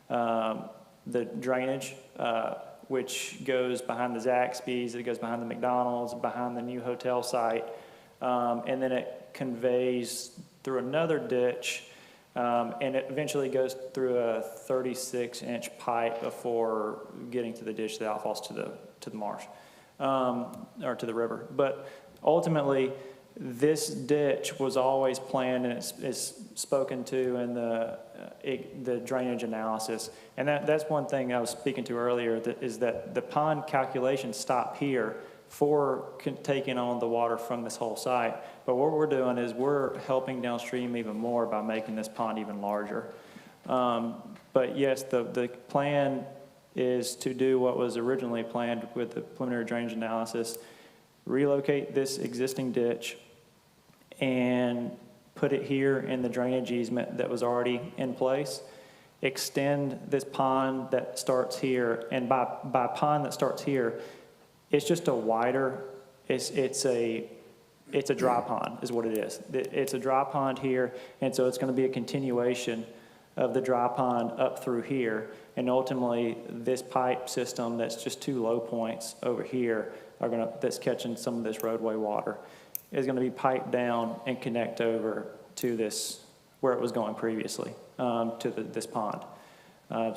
the drainage, which goes behind the Zaxby's, it goes behind the McDonald's, behind the new hotel site. And then it conveys through another ditch, and it eventually goes through a 36-inch pipe before getting to the ditch that outfalls to the marsh. or to the river. But ultimately, this ditch was always planned, and it's spoken to in the drainage analysis. And that's one thing I was speaking to earlier, is that the pond calculations stop here for taking on the water from this whole site. But what we're doing is we're helping downstream even more by making this pond even larger. But yes, the plan is to do what was originally planned with the preliminary drainage analysis, relocate this existing ditch and put it here in the drainage easement that was already in place, extend this pond that starts here, and by pond that starts here, it's just a wider, it's a dry pond is what it is. It's a dry pond here, and so it's going to be a continuation of the dry pond up through here, and ultimately this pipe system that's just two low points over here that's catching some of this roadway water is going to be piped down and connect over to this where it was going previously, to this pond.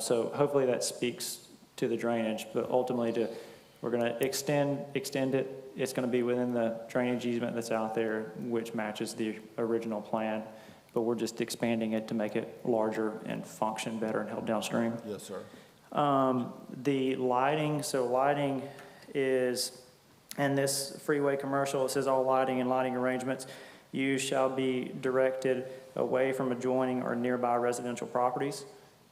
So hopefully that speaks to the drainage, but ultimately we're going to extend it. It's going to be within the drainage easement that's out there, which matches the original plan, but we're just expanding it to make it larger and function better and help downstream. Yes, sir. The lighting, so lighting is, in this freeway commercial, it says all lighting and lighting arrangements used shall be directed away from adjoining or nearby residential properties.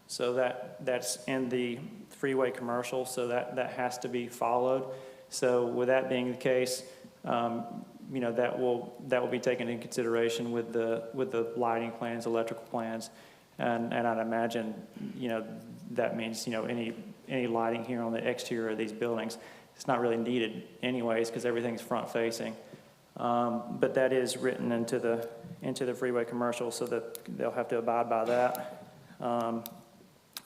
So that's in the freeway commercial, so that has to be followed. So with that being the case, you know, that will be taken into consideration with the lighting plans, electrical plans, and I'd imagine, you know, that means, you know, any lighting here on the exterior of these buildings, it's not really needed anyways because everything's front facing. But that is written into the freeway commercial, so that they'll have to abide by that.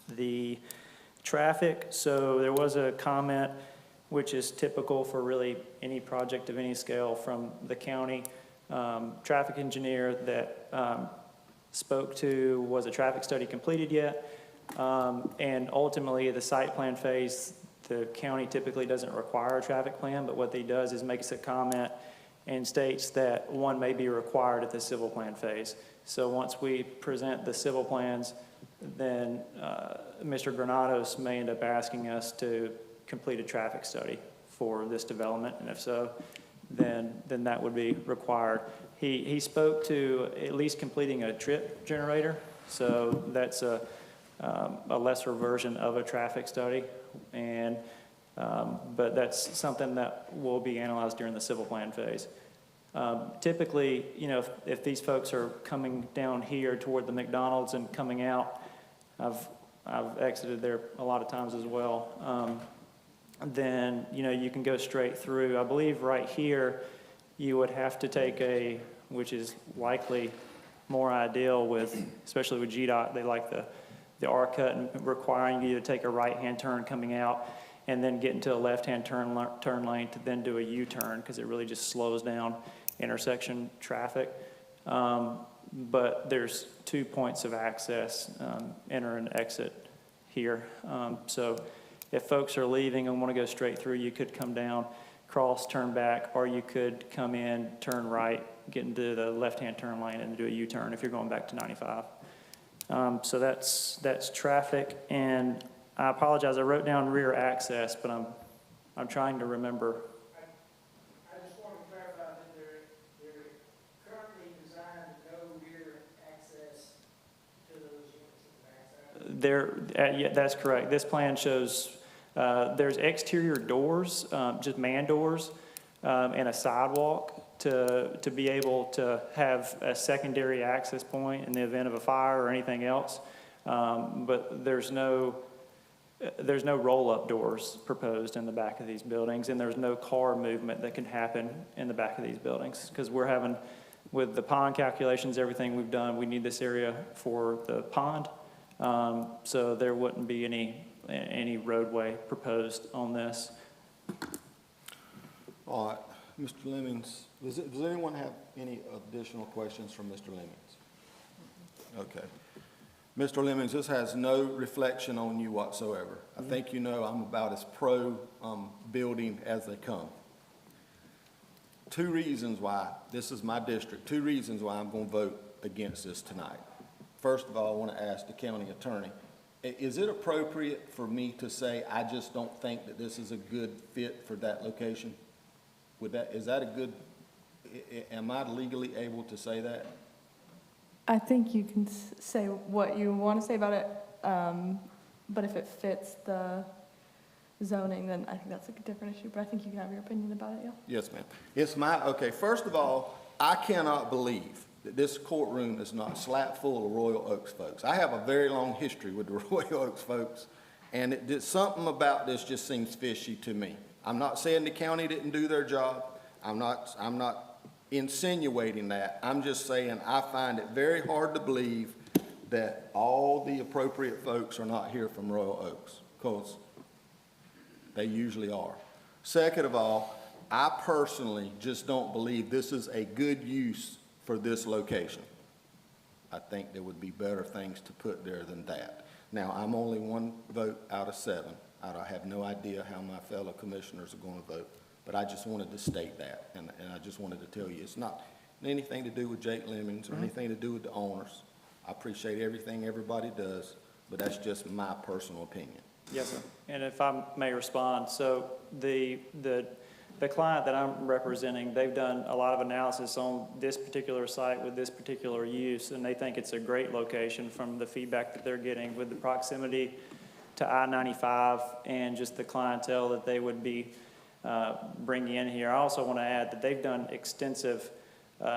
The traffic, so there was a comment, which is typical for really any project of any scale, from the county traffic engineer that spoke to, was a traffic study completed yet? And ultimately, the site plan phase, the county typically doesn't require a traffic plan, but what they does is makes a comment and states that one may be required at the civil plan phase. So once we present the civil plans, then Mr. Granados may end up asking us to complete a traffic study for this development, and if so, then that would be required. He spoke to at least completing a trip generator, so that's a lesser version of a traffic study, and but that's something that will be analyzed during the civil plan phase. Typically, you know, if these folks are coming down here toward the McDonald's and coming out, I've exited there a lot of times as well. Then, you know, you can go straight through. I believe right here, you would have to take which is likely more ideal with, especially with GDOT, they like the R cut and requiring you to take a right-hand turn coming out and then get into a left-hand turn lane to then do a U-turn, because it really just slows down intersection traffic. But there's 2 points of access, enter and exit here. So if folks are leaving and want to go straight through, you could come down, cross, turn back, or you could come in, turn right, get into the left-hand turn lane and do a U-turn if you're going back to 95. So that's traffic, and I apologize, I wrote down rear access, but I'm trying to remember. I just want to clarify that they're currently designed no rear access to those units in the backside. Yeah, that's correct. This plan shows there's exterior doors, just man doors, and a sidewalk to be able to have a secondary access point in the event of a fire or anything else. But there's no roll-up doors proposed in the back of these buildings, and there's no car movement that can happen in the back of these buildings, because we're having, with the pond calculations, everything we've done, we need this area for the pond. So there wouldn't be any roadway proposed on this. All right, Mr. Lemons, does anyone have any additional questions from Mr. Lemons? Okay. Mr. Lemons, this has no reflection on you whatsoever. I think you know I'm about as pro building as they come. Two reasons why, this is my district, two reasons why I'm going to vote against this tonight. First of all, I want to ask the county attorney, is it appropriate for me to say I just don't think that this is a good fit for that location? Is that a good, am I legally able to say that? I think you can say what you want to say about it, but if it fits the zoning, then I think that's a different issue, but I think you can have your opinion about it, yeah. Yes, ma'am. Okay, first of all, I cannot believe that this courtroom is not slap full of Royal Oaks folks. I have a very long history with the Royal Oaks folks, and something about this just seems fishy to me. I'm not saying the county didn't do their job. I'm not insinuating that. I'm just saying I find it very hard to believe that all the appropriate folks are not here from Royal Oaks, because they usually are. Second of all, I personally just don't believe this is a good use for this location. I think there would be better things to put there than that. Now, I'm only one vote out of 7. I have no idea how my fellow commissioners are going to vote, but I just wanted to state that, and I just wanted to tell you, it's not anything to do with Jake Lemons or anything to do with the owners. I appreciate everything everybody does, but that's just my personal opinion. Yes, sir. And if I may respond, so the client that I'm representing, they've done a lot of analysis on this particular site with this particular use, and they think it's a great location from the feedback that they're getting with the proximity to I-95 and just the clientele that they would be bringing in here. I also want to add that they've done an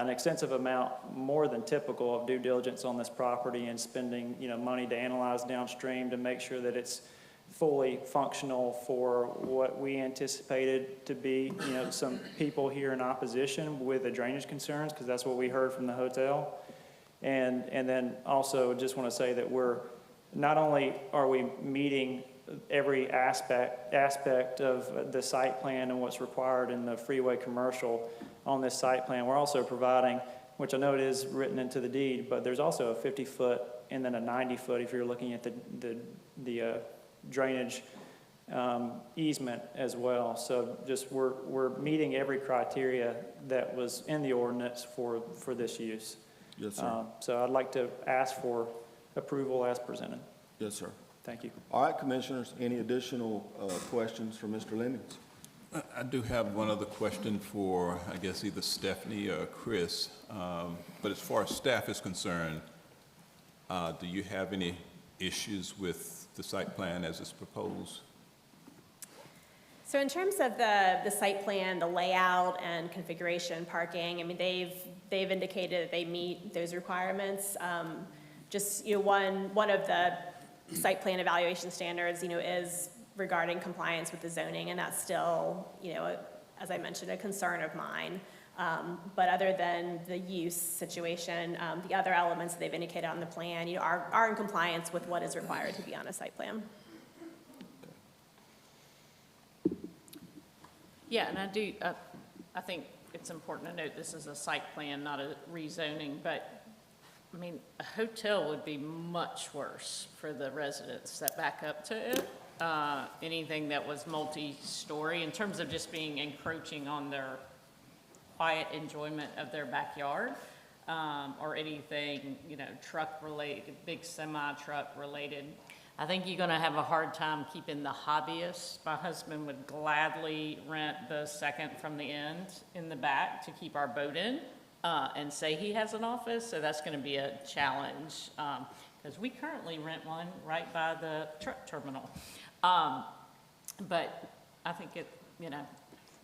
extensive amount, more than typical, of due diligence on this property and spending, money to analyze downstream to make sure that it's fully functional for what we anticipated to be, some people here in opposition with the drainage concerns, because that's what we heard from the hotel. And then also just want to say that we're, not only are we meeting every aspect of the site plan and what's required in the freeway commercial on this site plan, we're also providing, which I know it is written into the deed, but there's also a 50-foot and then a 90-foot if you're looking at the drainage easement as well. So just we're meeting every criteria that was in the ordinance for this use. Yes, sir. So I'd like to ask for approval as presented. Yes, sir. Thank you. All right, commissioners, any additional questions for Mr. Lemons? I do have one other question for, I guess, either Stephanie or Chris. But as far as staff is concerned, do you have any issues with the site plan as it's proposed? So in terms of the site plan, the layout and configuration, parking, I mean, they've indicated that they meet those requirements. One of the site plan evaluation standards, is regarding compliance with the zoning, and that's still, as I mentioned, a concern of mine. But other than the use situation, the other elements that they've indicated on the plan, are in compliance with what is required to be on a site plan. Yeah, and I think it's important to note this is a site plan, not a rezoning, but I mean, a hotel would be much worse for the residents that back up to it. Anything that was multi-story in terms of just being encroaching on their quiet enjoyment of their backyard, or anything, truck related, big semi-truck related. I think you're gonna have a hard time keeping the hobbyists. My husband would gladly rent the second from the end in the back to keep our boat in. And say he has an office, so that's going to be a challenge, because we currently rent one right by the truck terminal. But I think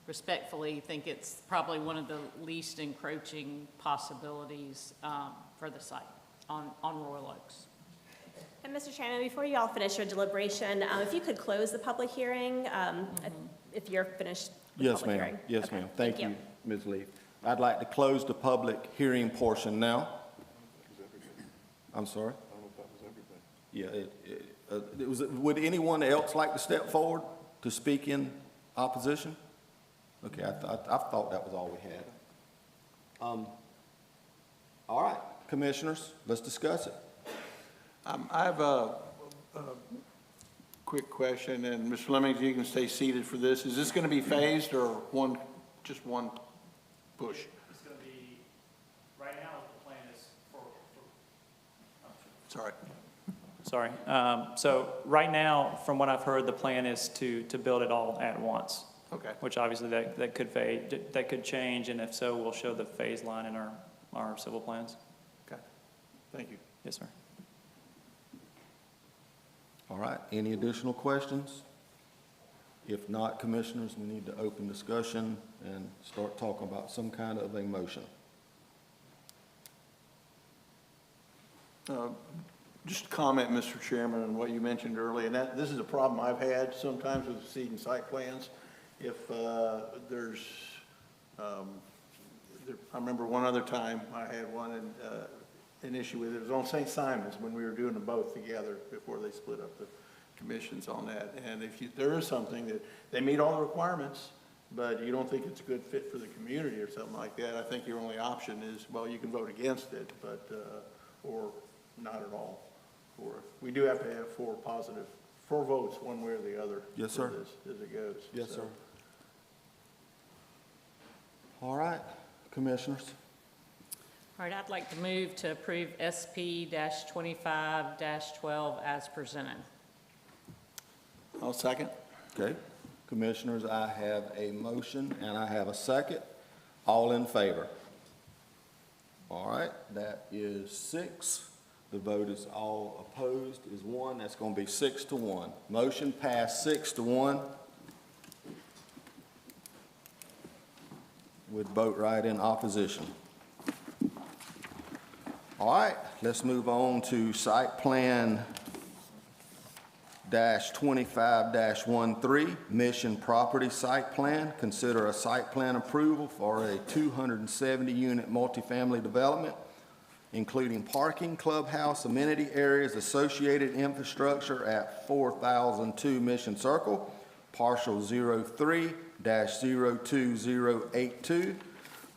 respectfully think it's probably one of the least encroaching possibilities for the site on Royal Oaks. And Mr. Chairman, before you all finish your deliberation, if you could close the public hearing, if you're finished with the public hearing. Yes, Okay, ma'am. Thank you, Ms. Lee. I'd like to close the public hearing portion now. I'm sorry? Yeah, would anyone else like to step forward to speak in opposition? Okay, I thought that was all we had. All right, commissioners, let's discuss it. I have a quick question, and Mr. Lemmings, you can stay seated for this. Is this going to be phased or just one push? It's going to be, right now, the plan is Sorry. Sorry. So right now, from what I've heard, the plan is to build it all at once, Okay. which obviously that could fade, that could change, and if so, we'll show the phase line in our civil plans. Okay. Thank you. Yes, sir. All right, any additional questions? If not, commissioners, we need to open discussion and start talking about some kind of a motion. Just a comment, Mr. Chairman, on what you mentioned earlier, and this is a problem I've had sometimes with seeing site plans. If there's, I remember one other time I had one and an issue with it was on St. Simon's when we were doing them both together before they split up the commissions on that. And if there is something that they meet all the requirements, but you don't think it's a good fit for the community or something like that, I think your only option is, well, you can vote against it, but, or not at all. Or we do have to have four votes one way or the other. Yes, sir. For this, as it goes. Yes, So, sir. All right, commissioners. All right, I'd like to move to approve SP-25-12 as presented. I'll second. Okay, commissioners, I have a motion and I have a second. All in favor? All right, that is 6. The vote is all opposed is 1. That's going to be 6-1. Motion passed 6-1. With vote right in opposition. All right, let's move on to site plan -25-13, Mission Property Site Plan. Consider a site plan approval for a 270-unit multifamily development, including parking, clubhouse, amenity areas, associated infrastructure at 4002 Mission Circle, partial 03-02082.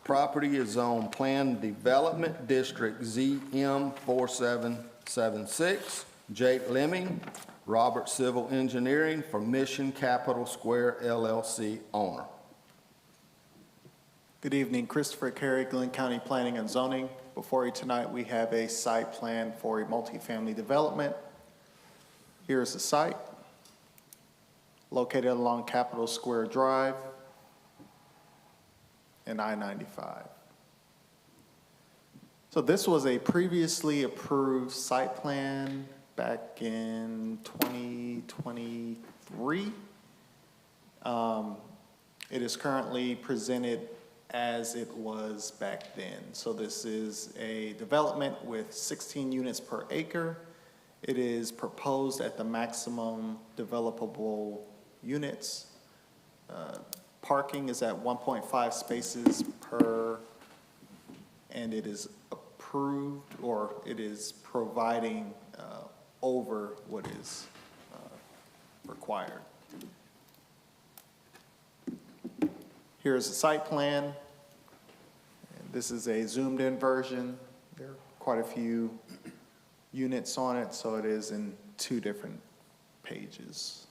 Property is on Planned Development District ZM 4776. Jake Lemming, Robert Civil Engineering for Mission Capital Square LLC owner. Good evening, Christopher Carey, Glenn County Planning and Zoning. Before you tonight, we have a site plan for a multifamily development. Here's the site, located along Capitol Square Drive and I-95. So this was a previously approved site plan back in 2023. It is currently presented as it was back then. So this is a development with 16 units per acre. It is proposed at the maximum developable units. Parking is at 1.5 spaces per, and it is approved, or it is providing over what is required. Here's the site plan. And this is a zoomed in version. There are quite a few units on it, so it is in 2 different pages.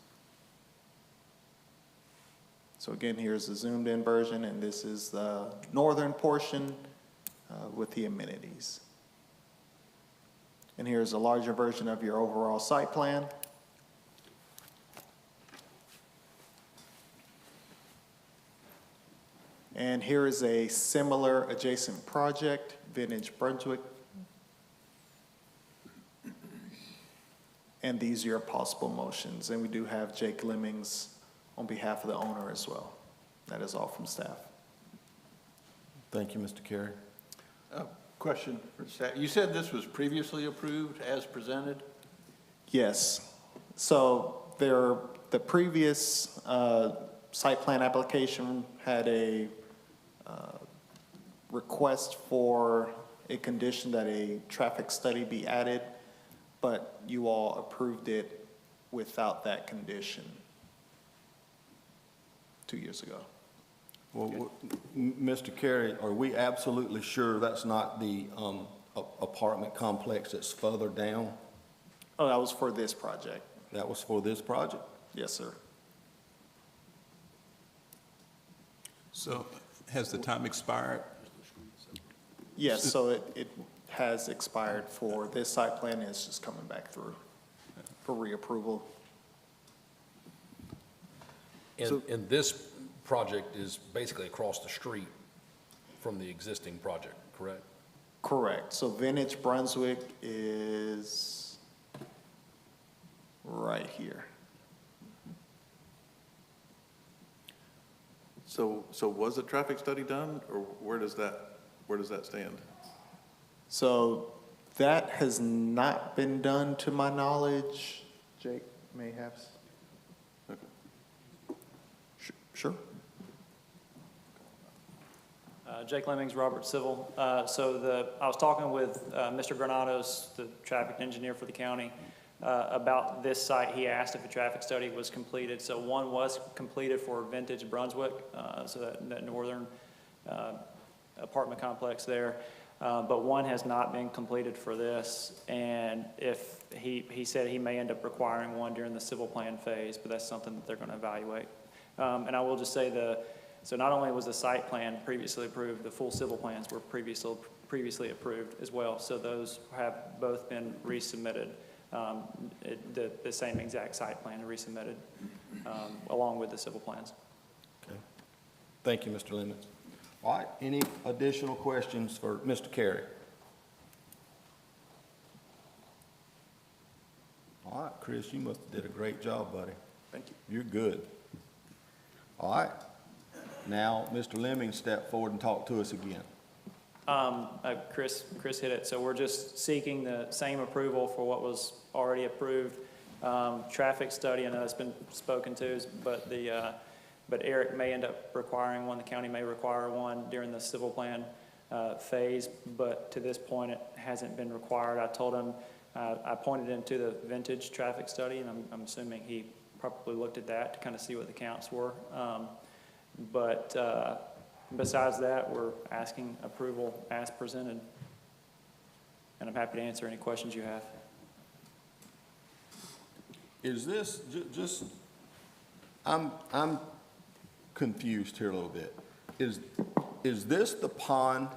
So again, here's the zoomed in version, and this is the northern portion with the amenities. And here's a larger version of your overall site plan. And here is a similar adjacent project, Vintage Brunswick. And these are your possible motions. And we do have Jake Lemmings on behalf of the owner as well. That is all from staff. Thank you, Mr. Carey. Question for staff. You said this was previously approved as presented? Yes. So the previous site plan application had a request for a condition that a traffic study be added, but you all approved it without that condition 2 years ago. Well, Mr. Carey, are we absolutely sure that's not the apartment complex that's further down? Oh, that was for this project. That was for this project? Yes, sir. So has the time expired? Yes, so it has expired for this site plan, and it's just coming back through for reapproval. And this project is basically across the street from the existing project, correct? Correct. So Vintage Brunswick is right here. So was a traffic study done, or where does that stand? So that has not been done to my knowledge. Jake may have. Okay. Sure. Jake Lemmings, Robert Civil. I was talking with Mr. Granados, the traffic engineer for the county, about this site. He asked if a traffic study was completed. So one was completed for Vintage Brunswick, so that northern apartment complex there. But one has not been completed for this. And if he said he may end up requiring one during the civil plan phase, but that's something that they're going to evaluate. And I will just say so not only was the site plan previously approved, the full civil plans were previously approved as well. So those have both been resubmitted. The same exact site plan resubmitted along with the civil plans. Okay. Thank you, Mr. Lemons. All right, any additional questions for Mr. Carey? All right, Chris, you must have did a great job, buddy. Thank you. You're good. All right. Now, Mr. Lemmings, step forward and talk to us again. Chris hit it. So we're just seeking the same approval for what was already approved. Traffic study, I know it's been spoken to, but Eric may end up requiring one. The county may require one during the civil plan phase, but to this point, it hasn't been required. I told him, I pointed him to the Vintage traffic study, and I'm assuming he probably looked at that to kind of see what the counts were. But besides that, we're asking approval as presented. And I'm happy to answer any questions you have. Is this just, I'm confused here a little bit. Is this the pond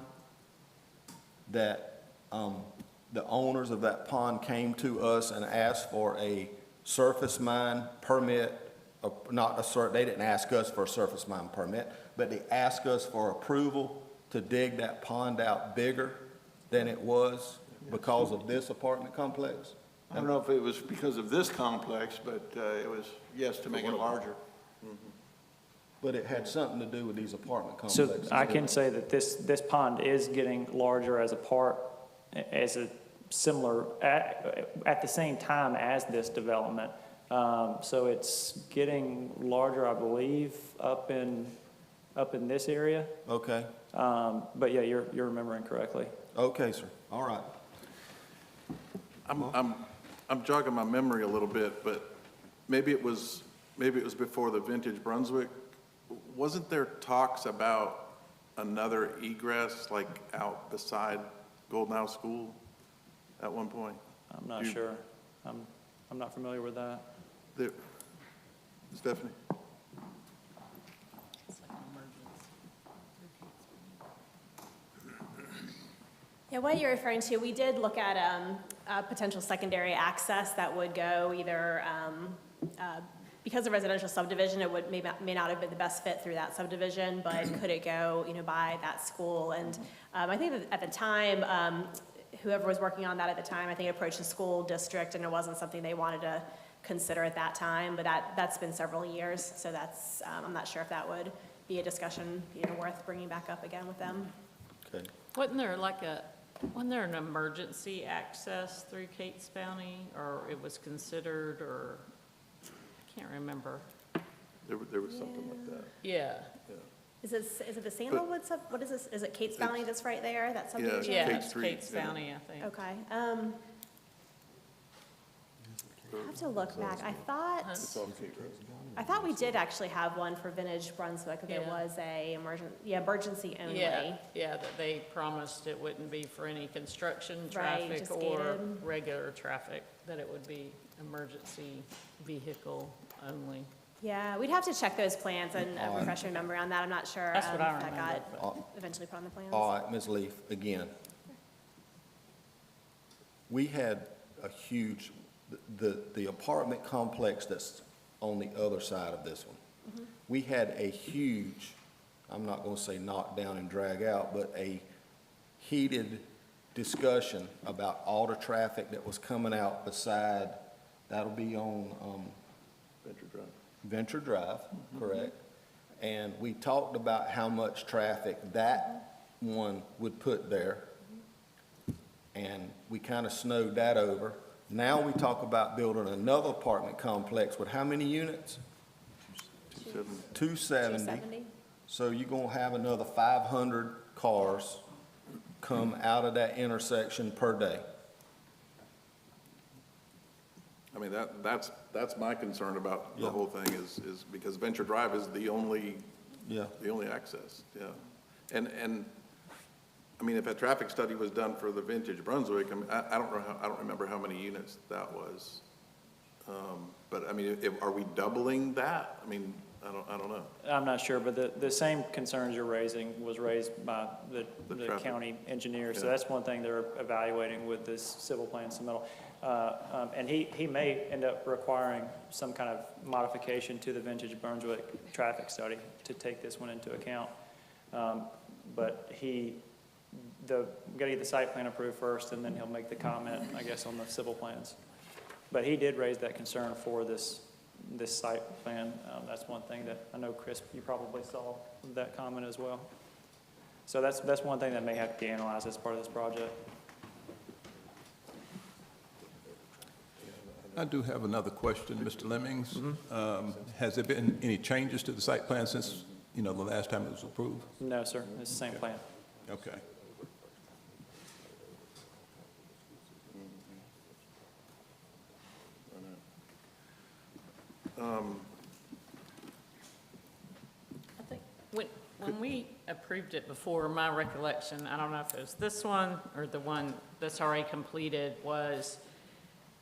that the owners of that pond came to us and asked for a surface mine permit? They didn't ask us for a surface mine permit, but they asked us for approval to dig that pond out bigger than it was because of this apartment complex? I don't know if it was because of this complex, but it was, yes, to make it larger. But it had something to do with these apartment So complexes. I can say that this pond is getting larger as a similar, at the same time as this development. So it's getting larger, I believe, up in this area. Okay. But yeah, you're remembering correctly. Okay, sir. All right. I'm jogging my memory a little bit, but maybe it was before the Vintage Brunswick. Wasn't there talks about another egress, like out beside Golden House School at one point? I'm not sure. I'm not familiar with that. Stephanie? Yeah, what you're referring to, we did look at potential secondary access that would go either, because of residential subdivision, it may not have been the best fit through that subdivision, but could it go, by that school? And I think that at the time, whoever was working on that at the time, I think approached the school district, and it wasn't something they wanted to consider at that time, but that's been several years, so that's, I'm not sure if that would be a discussion, worth bringing back up again with them. Okay. Wasn't there an emergency access through Kate's Bounty, or it was considered, or, I can't remember. There was something like that. Yeah. Is it the Sandalwood what is this? Is it Kate's Bounty that's right there, that subdivision? Yeah, Kate it's Street, Kate's yeah. Bounty, I think. Okay, I have to look back. I thought we did actually have one for Vintage Brunswick. There Yeah. was a emergency only. Yeah, that they promised it wouldn't be for any construction Right, traffic just or gated. regular traffic, that it would be emergency vehicle only. Yeah, we'd have to check those plans and refresh your memory on that. I'm not sure That's what I if that remember, got eventually put on the plans. All right, Ms. Leaf, again. We had a huge, the apartment complex that's on the other side of this one. We had a huge, I'm not gonna say knock down and drag out, but a heated discussion about all the traffic that was coming out beside, that'll be on, Venture Drive, correct? And we talked about how much traffic that one would put there. And we kind of snowed that over. Now we talk about building another apartment complex with how many units? 270. 270. So you're gonna have another 500 cars come out of that intersection per day. I mean, that's my concern about the Yeah. whole thing is because Venture Drive is the only Yeah. access, yeah. And, I mean, if a traffic study was done for the Vintage Brunswick, I mean, I don't remember how many units that was. But I mean, are we doubling that? I mean, I don't know. I'm not sure, but the same concerns you're raising was raised by the traffic. county engineer. So Yeah. that's one thing they're evaluating with this civil plan submittal. And he may end up requiring some kind of modification to the Vintage Brunswick traffic study to take this one into account. But we gotta get the site plan approved first, and then he'll make the comment, I guess, on the civil plans. But he did raise that concern for this site plan. That's one thing that I know, Chris, you probably saw that comment as well. So that's one thing that may have to be analyzed as part of this project. I do have another question, Mr. Lemmings. Has there been any changes to the site plan since, the last time it was approved? No, sir, it's the same plan. Okay. I think when we approved it before, my recollection, I don't know if it was this one or the one that's already completed, was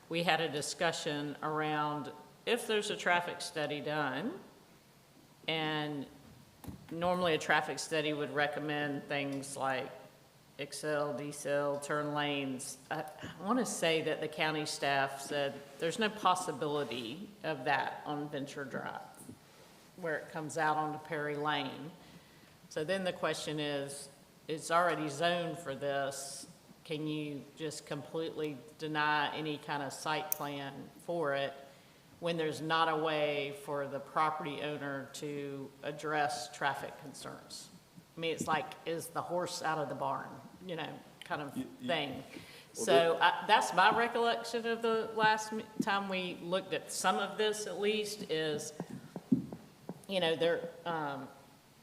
we had a discussion around if there's a traffic study done, and normally a traffic study would recommend things like excel, decel, turn lanes. I want to say that the county staff said there's no possibility of that on Venture Drive, where it comes out onto Perry Lane. So then the question is, it's already zoned for this. Can you just completely deny any kind of site plan for it when there's not a way for the property owner to address traffic concerns? I mean, it's like, is the horse out of the barn, kind of thing. So that's my recollection of the last time we looked at some of this, at least, is,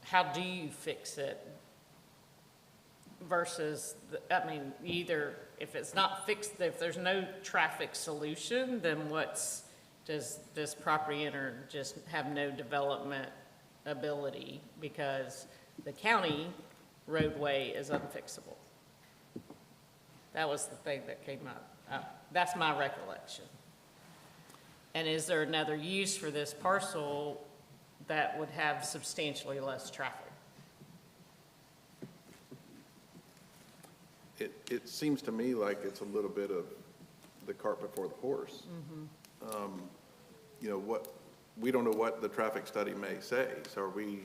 how do you fix it versus, either if it's not fixed, if there's no traffic solution, then does this property owner just have no development ability because the county roadway is unfixable? That was the thing that came up. That's my recollection. And is there another use for this parcel that would have substantially less traffic? It seems to me like it's a little bit of the cart before the horse. We don't know what the traffic study may say, so are we,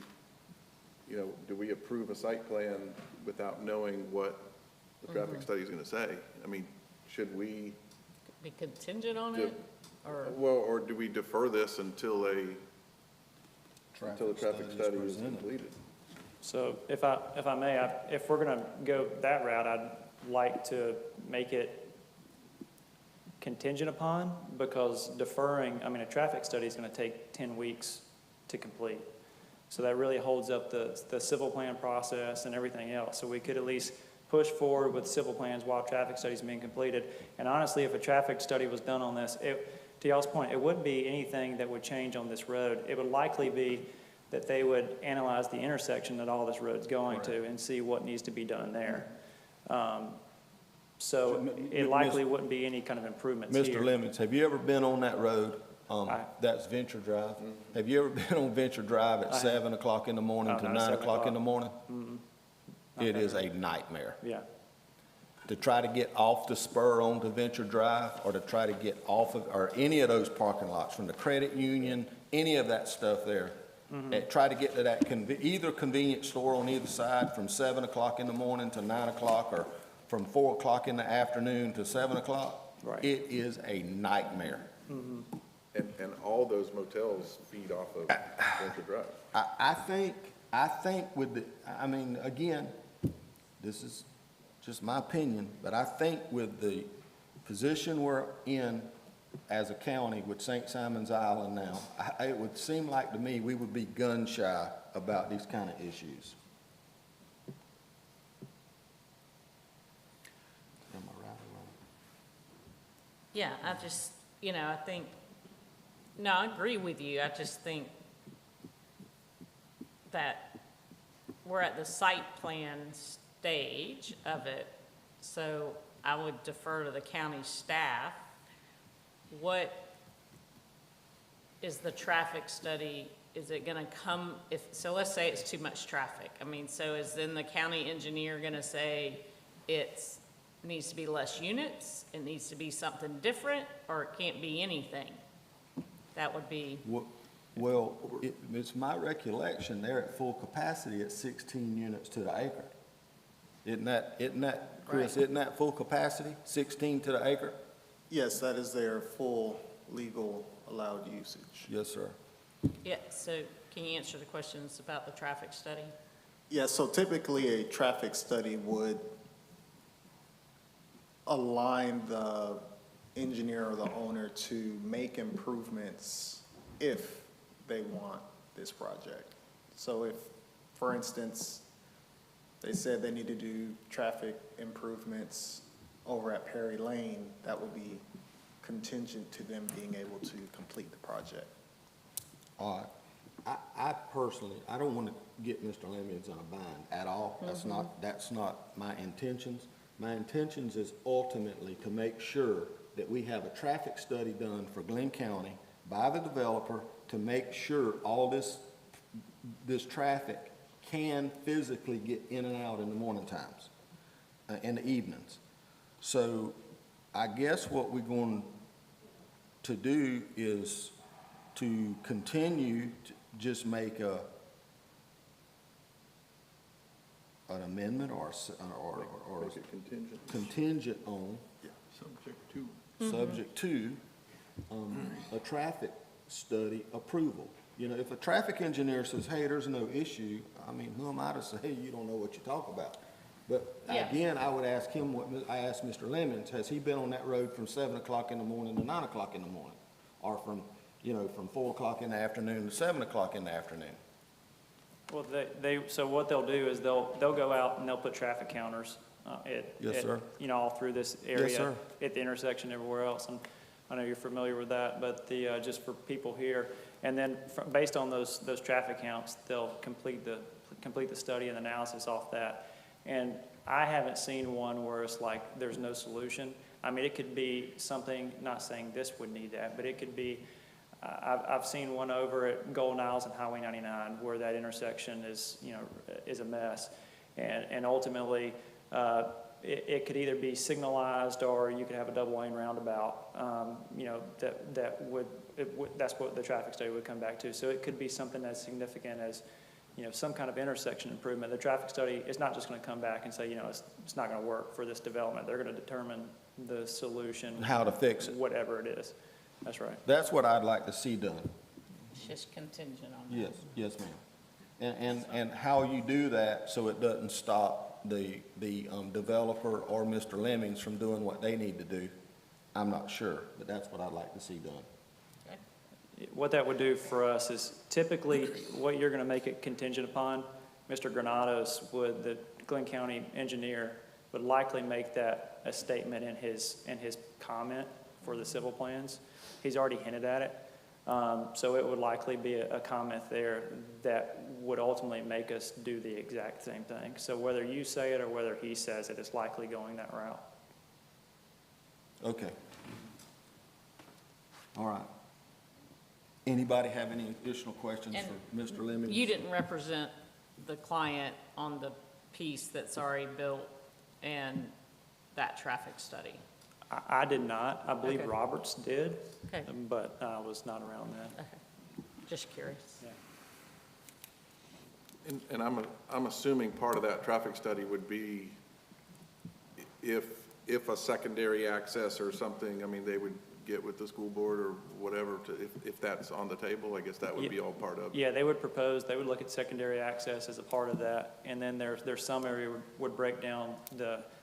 do we approve a site plan without knowing what the traffic study is gonna say? I mean, should we, Be contingent on it, or? or do we defer this until the traffic study is completed? So if I may, if we're gonna go that route, I'd like to make it contingent upon, because deferring, a traffic study is gonna take 10 weeks to complete. So that really holds up the civil plan process and everything else. So we could at least push forward with civil plans while traffic studies being completed. And honestly, if a traffic study was done on this, to to y'all's point, it wouldn't be anything that would change on this road. It would likely be that they would analyze the intersection that all this road's going to and see what needs to be done there. So it likely wouldn't be any kind of improvements here. Mr. Lemons, have you ever been on that road? That's Venture Drive. Have you ever been on Venture Drive at 7 o'clock in the morning Oh, to no, 9 7 o'clock in the o'clock. morning? It is a nightmare. Yeah. To try to get off the spur onto Venture Drive, or to try to get off of, or any of those parking lots, from the credit union, any of that stuff there. Try to get to that either convenience store on either side from 7 o'clock in the morning to 9 o'clock, or from 4 o'clock in the afternoon to 7 o'clock. Right. It is a nightmare. And all those motels feed off of Venture Drive. I think with the, I mean, again, this is just my opinion, but I think with the position we're in as a county with St. Simon's Island now, it would seem like to me we would be gun shy about these kind of issues. Am I right or wrong? Yeah, I just, I think, no, I agree with you. I just think that we're at the site plan stage of it, so I would defer to the county staff. What is the traffic study? Is it gonna come, so let's say it's too much traffic. I mean, so is then the county engineer gonna say needs to be less units, it needs to be something different, or it can't be anything? That would be. Well, it's my recollection they're at full capacity at 16 units to the acre. Isn't that, Chris, Right. isn't that full capacity, 16 to the acre? Yes, that is their full legal allowed usage. Yes, sir. Yeah, so can you answer the questions about the traffic study? Yeah, so typically a traffic study would align the engineer or the owner to make improvements if they want this project. So if, for instance, they said they need to do traffic improvements over at Perry Lane, that would be contingent to them being able to complete the project. All right. I personally, I don't want to get Mr. Lemons in a bind at all. That's not my intentions. My intentions is ultimately to make sure that we have a traffic study done for Glenn County by the developer to make sure all this traffic can physically get in and out in the morning times, in the evenings. So I guess what we're going to do is to continue to just make an amendment or Make it contingent. contingent on, subject to a traffic study approval. You know, if a traffic engineer says, hey, there's no issue, I mean, who am I to say you don't know what you talk about? But Yeah. again, I would ask him what, I asked Mr. Lemons, has he been on that road from 7 o'clock in the morning to 9 o'clock in the morning? Or from 4 o'clock in the afternoon to 7 o'clock in the afternoon? Well, so what they'll do is they'll go out and they'll put traffic counters Yes, sir. all through this area. sir. At the intersection, everywhere else. And I know you're familiar with that, but just for people here. And then based on those traffic counts, they'll complete the study and analysis off that. And I haven't seen one where it's like there's no solution. I mean, it could be something, not saying this would need that, but it could be, I've seen one over at Golden Isles and Highway 99 where that intersection is a mess. And ultimately, it could either be signalized or you could have a double lane roundabout, that's what the traffic study would come back to. So it could be something as significant as, some kind of intersection improvement. The traffic study is not just going to come back and say, it's not going to work for this development. They're going to determine the solution. How to fix it. Whatever it is. That's right. That's what I'd like to see done. It's just contingent on that. Yes, ma'am. And how you do that so it doesn't stop the developer or Mr. Lemons from doing what they need to do, I'm not sure, but that's what I'd like to see done. What that would do for us is typically what you're going to make it contingent upon, Mr. Granados the Glenn County engineer, would likely make that a statement in his comment for the civil plans. He's already hinted at it. So it would likely be a comment there that would ultimately make us do the exact same thing. So whether you say it or whether he says it, it's likely going that route. Okay. All right. Anybody have any additional questions And for Mr. Lemmings? You didn't represent the client on the piece that's already built and that traffic study. I did not. I believe Okay. Roberts did, Okay. but I was not around then. Okay, just curious. And I'm assuming part of that traffic study would be if a secondary access or something, I mean, they would get with the school board or whatever to, if that's on the table, I guess that would be all part of. Yeah, they would propose, they would look at secondary access as a part of that, and then there's some area would break down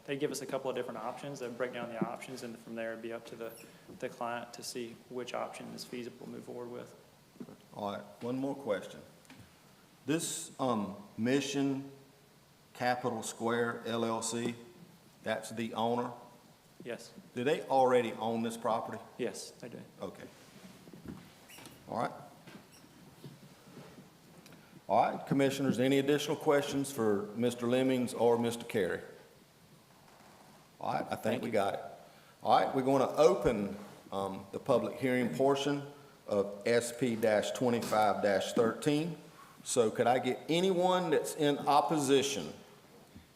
they'd give us a couple of different options, they'd break down the options, and from there it'd be up to the client to see which option is feasible to move forward with. All right, one more question. This, Mission Capital Square LLC, that's the owner? Yes, Do they already own this property? yes, they do. Okay. All right. All right, Commissioners, any additional questions for Mr. Lemmings or Mr. Carey? All right, I think we got it. All right, we're going to open the public hearing portion of SP-25-13. So could I get anyone that's in opposition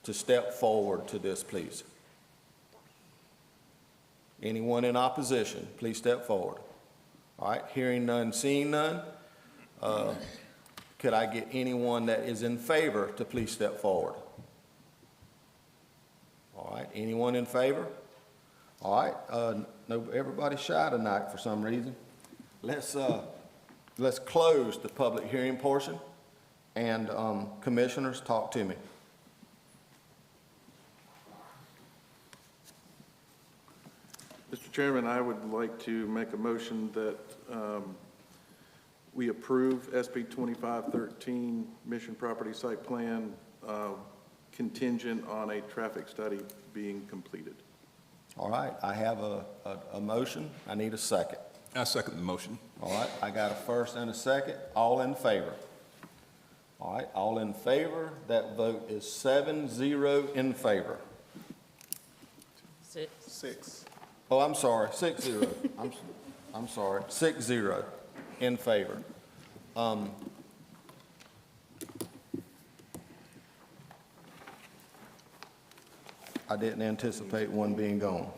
to step forward to this, please? Anyone in opposition, please step forward. All right, hearing none, seeing none. Could I get anyone that is in favor to please step forward? All right, anyone in favor? All right, no, everybody's shy tonight for some reason. Let's close the public hearing portion, and Commissioners, talk to me. Mr. Chairman, I would like to make a motion that we approve SB 2513 Mission Property Site Plan contingent on a traffic study being completed. All right, I have a motion. I need a second. I second the motion. All right, I got a first and a second. All in favor? All right, all in favor. That vote is 7-0 in favor. Six. Oh, I'm sorry, 6-0. I'm sorry, 6-0 in favor. I didn't anticipate one being gone.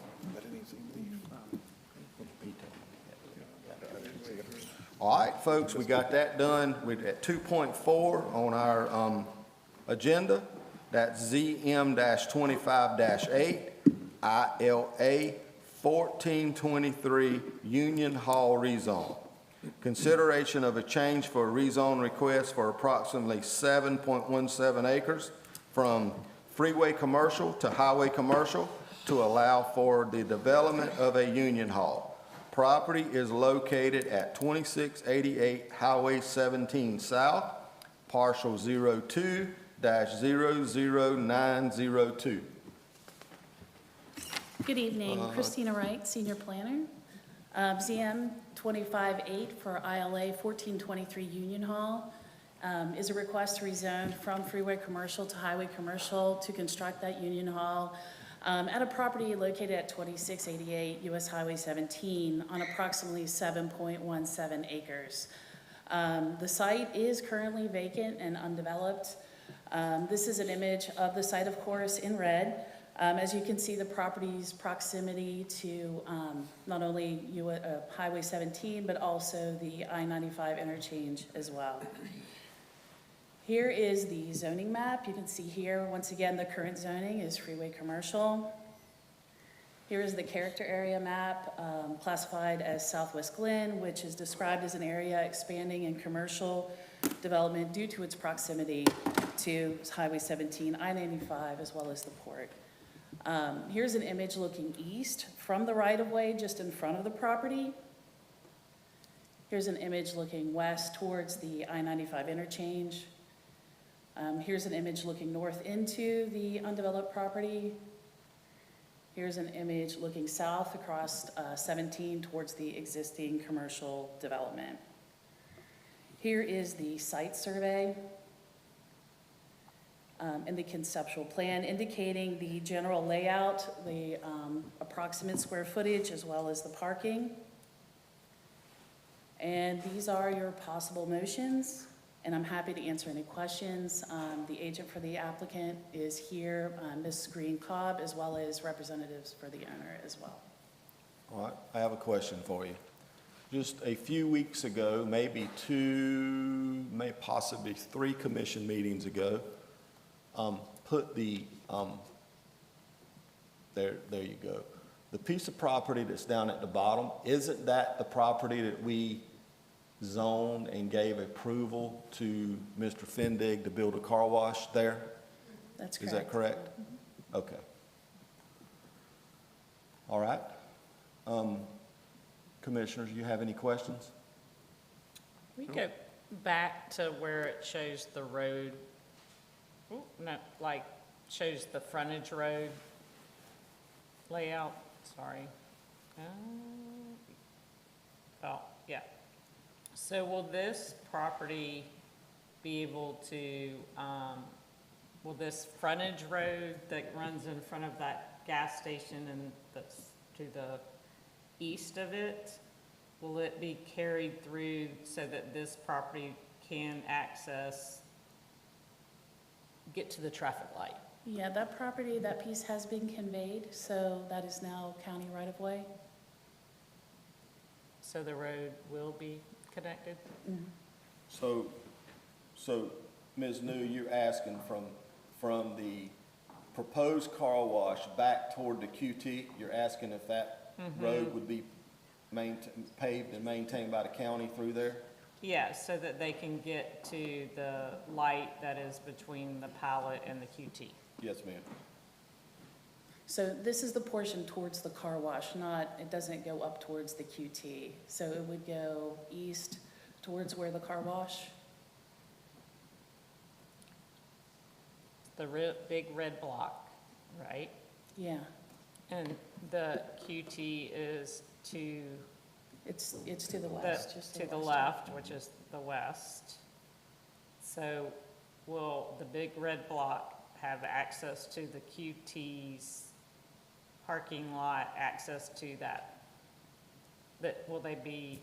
All right, folks, we got that done. We're at 2.4 on our agenda. That's ZM-25-8, ILA 1423 Union Hall rezone. Consideration of a change for a rezone request for approximately 7.17 acres from freeway commercial to highway commercial to allow for the development of a union hall. Property is located at 2688 Highway 17 South, parcel 02-00902. Good evening, Christina Wright, Senior Planner. ZM 25-8 for ILA 1423 Union Hall is a request to rezone from freeway commercial to highway commercial to construct that Union Hall at a property located at 2688 US Highway 17 on approximately 7.17 acres. The site is currently vacant and undeveloped. This is an image of the site, of course, in red. As you can see, the property's proximity to not only Highway 17, but also the I-95 interchange as well. Here is the zoning map. You can see here, once again, the current zoning is freeway commercial. Here is the character area map, classified as Southwest Glen, which is described as an area expanding in commercial development due to its proximity to Highway 17, I-95, as well as the port. Here's an image looking east from the right-of-way just in front of the property. Here's an image looking west towards the I-95 interchange. Here's an image looking north into the undeveloped property. Here's an image looking south across 17 towards the existing commercial development. Here is the site survey and the conceptual plan indicating the general layout, the approximate square footage, as well as the parking. And these are your possible motions, and I'm happy to answer any questions. The agent for the applicant is here, Ms. Green Cobb, as well as representatives for the owner as well. All right, I have a question for you. Just a few weeks ago, maybe two, may possibly three commission meetings ago, put the, there you go. The piece of property that's down at the bottom, isn't that the property that we zoned and gave approval to Mr. Fendig to build a car wash there? That's correct. Is that correct? Okay. All right. Commissioners, you have any questions? We go back to where it shows the road, no, like, shows the frontage road layout, sorry. Oh, yeah. So will this property be able to, will this frontage road that runs in front of that gas station and that's to the east of it, will it be carried through so that this property can access, get to the traffic light? Yeah, that property, that piece has been conveyed, so that is now county right-of-way. So the road will be connected? So Ms. New, you're asking from the proposed car wash back toward the QT, you're asking if that road would be paved and maintained by the county through there? Yeah, so that they can get to the light that is between the pallet and the QT. Yes, ma'am. So this is the portion towards the car wash, not, it doesn't go up towards the QT. So it would go east towards where the car wash. The big red block, right? Yeah, And the QT is to it's to the west, just to the west. left, which is the west. So will the big red block have access to the QT's parking lot, access to that? Will they be,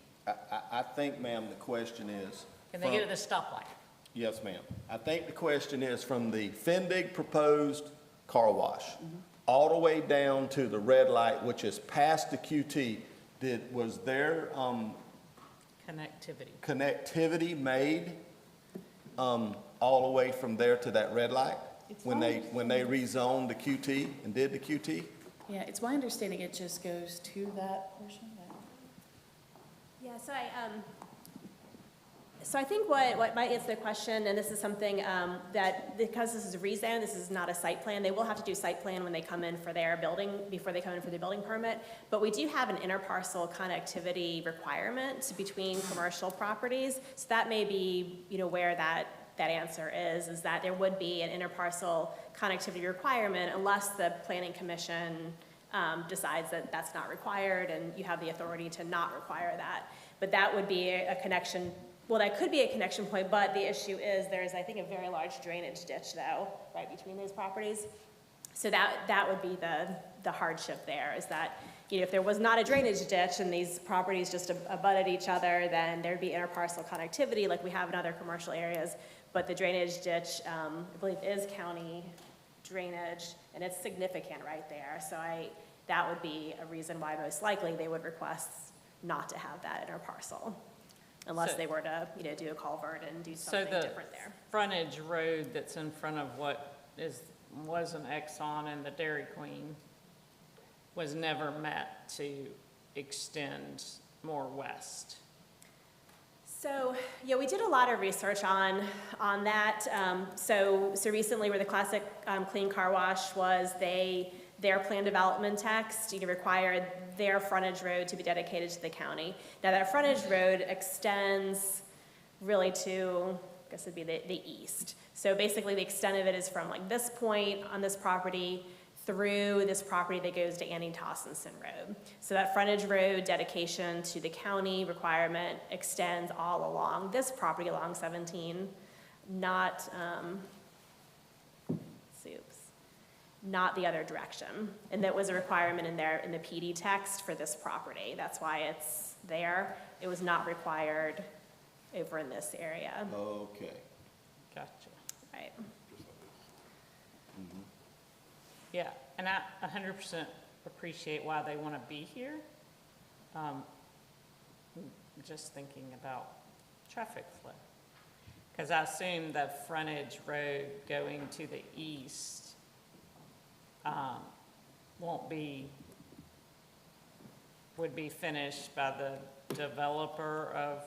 I think, ma'am, the question is. can they get to the stoplight? Yes, ma'am. I think the question is from the Fendig proposed car wash all the way down to the red light, which is past the QT. Was there connectivity made all the way from there to that red light? When they rezoned the QT and did the QT? Yeah, it's my understanding it just goes to that portion. Yeah, so I think what might answer the question, and this is something that, because this is a rezone, this is not a site plan, they will have to do site plan when they come in for their building, before they come in for the building permit, but we do have an interparcel connectivity requirement between commercial properties, so that may be, where that answer is that there would be an interparcel connectivity requirement unless the planning commission decides that that's not required and you have the authority to not require that. But that would be a connection, well, that could be a connection point, but the issue is there's, I think, a very large drainage ditch though, right between those properties. So that would be the hardship there, is that, if there was not a drainage ditch and these properties just abutted each other, then there'd be interparcel connectivity like we have in other commercial areas. But the drainage ditch, I believe, is county drainage, and it's significant right there. So that would be a reason why most likely they would request not to have that interparcel, unless they were to, do a culvert and do something different there. So the frontage road that's in front of what was an Exxon and the Dairy Queen was never meant to extend more west? So, yeah, we did a lot of research on that. So recently where the classic clean car wash was, their plan development text required their frontage road to be dedicated to the county. Now that frontage road extends really to, I guess it'd be the east. So basically the extent of it is from like this point on this property through this property that goes to Annie Tossinson Road. So that frontage road dedication to the county requirement extends all along this property along 17, not, not the other direction. And that was a requirement in there in the PD text for this property. That's why it's there. It was not required over in this area. Okay. Gotcha. Right. Yeah, and I 100% appreciate why they want to be here. Just thinking about traffic flow. Because I assume the frontage road going to the east would be finished by the developer of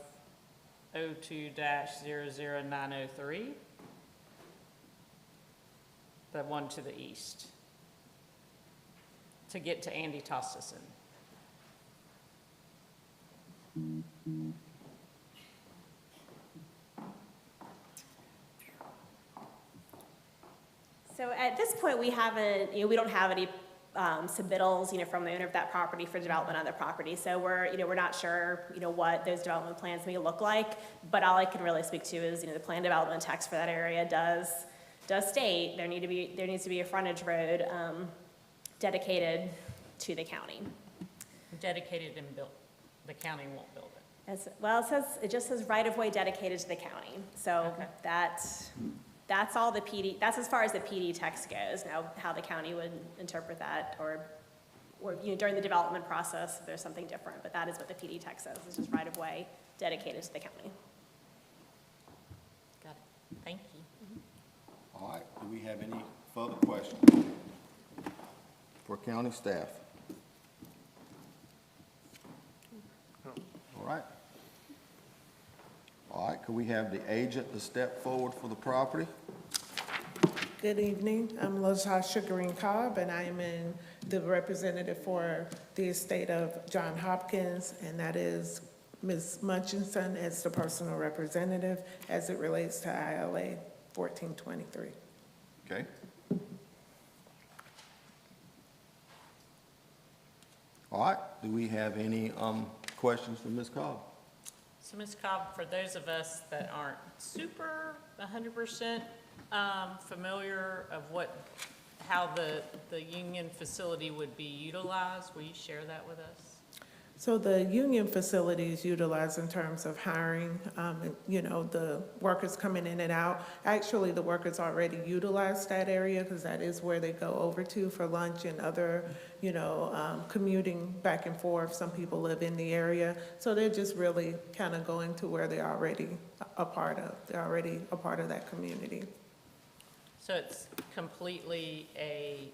02-00903, the one to the east, to get to Andy Tossinson. So at this point, we haven't, we don't have any submittals, from the owner of that property for development on the property. So we're not sure, what those development plans may look like. But all I can really speak to is, the plan development text for that area does state there needs to be a frontage road dedicated to the county. Dedicated and built. The county won't build it. It just says right-of-way dedicated to the county. So Okay. That's all the PD, that's as far as the PD text goes. Now, how the county would interpret that or during the development process, if there's something different, but that is what the PD text says. It's just right-of-way dedicated to the county. Got it. Thank you. All right, do we have any further questions for county staff? All right. All right, could we have the agent to step forward for the property? Good evening. I'm LaTasha Green Cobb, and I am the representative for the estate of John Hopkins, and that is Ms. Munchison as the personal representative as it relates to ILA 1423. Okay. All right, do we have any questions for Ms. Cobb? So Ms. Cobb, for those of us that aren't super 100% familiar of how the union facility would be utilized, will you share that with us? So the union facility is utilized in terms of hiring, the workers coming in and out. Actually, the workers already utilize that area because that is where they go over to for lunch and other, commuting back and forth. Some people live in the area. So they're just really kind of going to where they're already a part of. They're already a part of that community. So it's completely a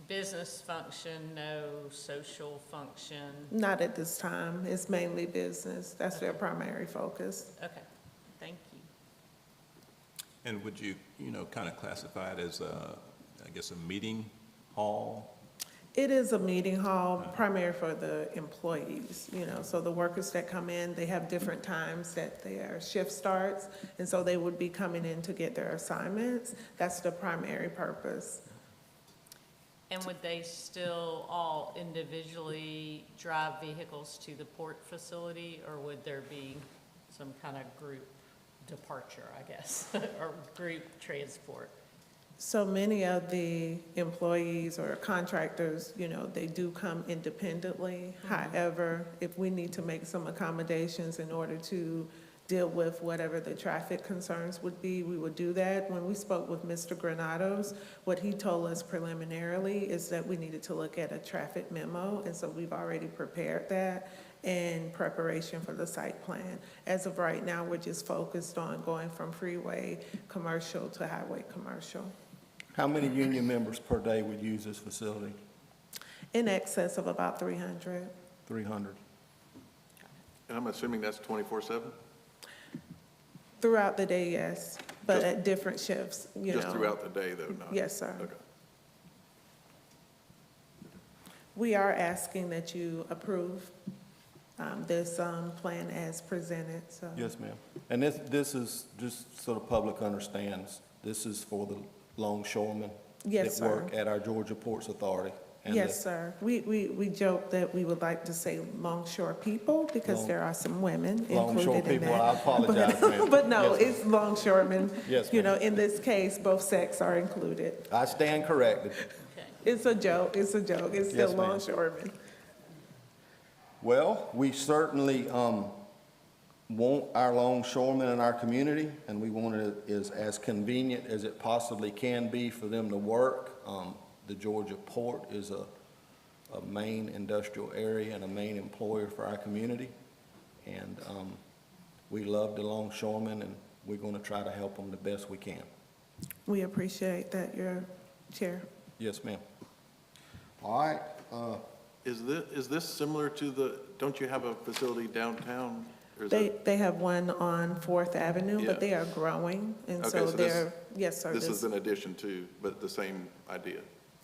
business function, no social function? Not at this time. It's mainly business. That's their primary focus. Okay, thank you. And would you, kind of classify it as a meeting hall? It is a meeting hall, primary for the employees, so the workers that come in, they have different times that their shift starts, and so they would be coming in to get their assignments. That's the primary purpose. And would they still all individually drive vehicles to the port facility, or would there be some kind of group departure, I guess, or group transport? So many of the employees or contractors, they do come independently. However, if we need to make some accommodations in order to deal with whatever the traffic concerns would be, we would do that. When we spoke with Mr. Granados, what he told us preliminarily is that we needed to look at a traffic memo, and so we've already prepared that in preparation for the site plan. As of right now, we're just focused on going from freeway commercial to highway commercial. How many union members per day would use this facility? In excess of about 300. 300. And I'm assuming that's 24/7? Throughout the day, yes, but at different shifts, Just throughout the day, though, not? Yes, sir. Okay. We are asking that you approve this plan as presented, so. Yes, ma'am. And this is, just so the public understands, this is for the longshoremen Yes, that work sir. at our Georgia Ports Authority. And Yes, sir. We joke that we would like to say longshore people because there are some women Longshore included in people, that. I apologize, ma'am. But no, Yes, ma'am. it's longshoremen. Yes, You know, ma'am. in this case, both sexes are included. I stand corrected. It's a joke, it's a joke. It's still Yes, ma'am. longshoremen. Well, we certainly want our longshoremen in our community, and we want it as convenient as it possibly can be for them to work. The Georgia Port is a main industrial area and a main employer for our community. And we love the longshoremen, and we're going to try to help them the best we can. We appreciate that, your chair. Yes, ma'am. All right. Is this similar to don't you have a facility downtown? Or is it- They have one on Fourth Avenue, Yeah. but they are growing, and Okay, so so they're, yes, sir. This is in addition to, but the same idea?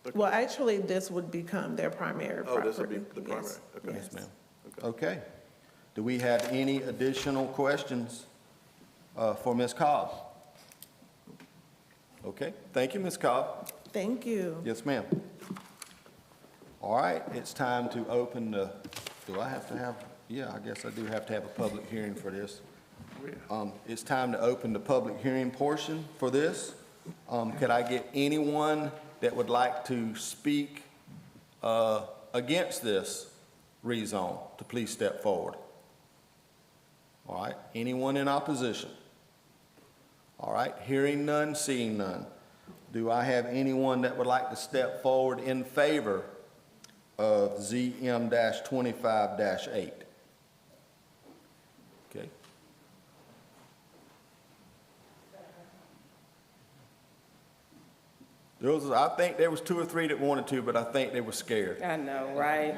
Okay. Well, actually, this would become their primary property. Oh, this would be the primary, Yes, okay. Yes, ma'am. Okay. Okay. Do we have any additional questions for Ms. Cobb? Okay, thank you, Ms. Cobb. Thank you. Yes, ma'am. All right, it's time to open the, do I have to have, yeah, I guess I do have to have a public hearing for this. It's time to open the public hearing portion for this. Could I get anyone that would like to speak against this rezone to please step forward? All right, anyone in opposition? All right, hearing none, seeing none. Do I have anyone that would like to step forward in favor of ZM-25-8? Okay. I think there was 2 or 3 that wanted to, but I think they were scared. I know, right?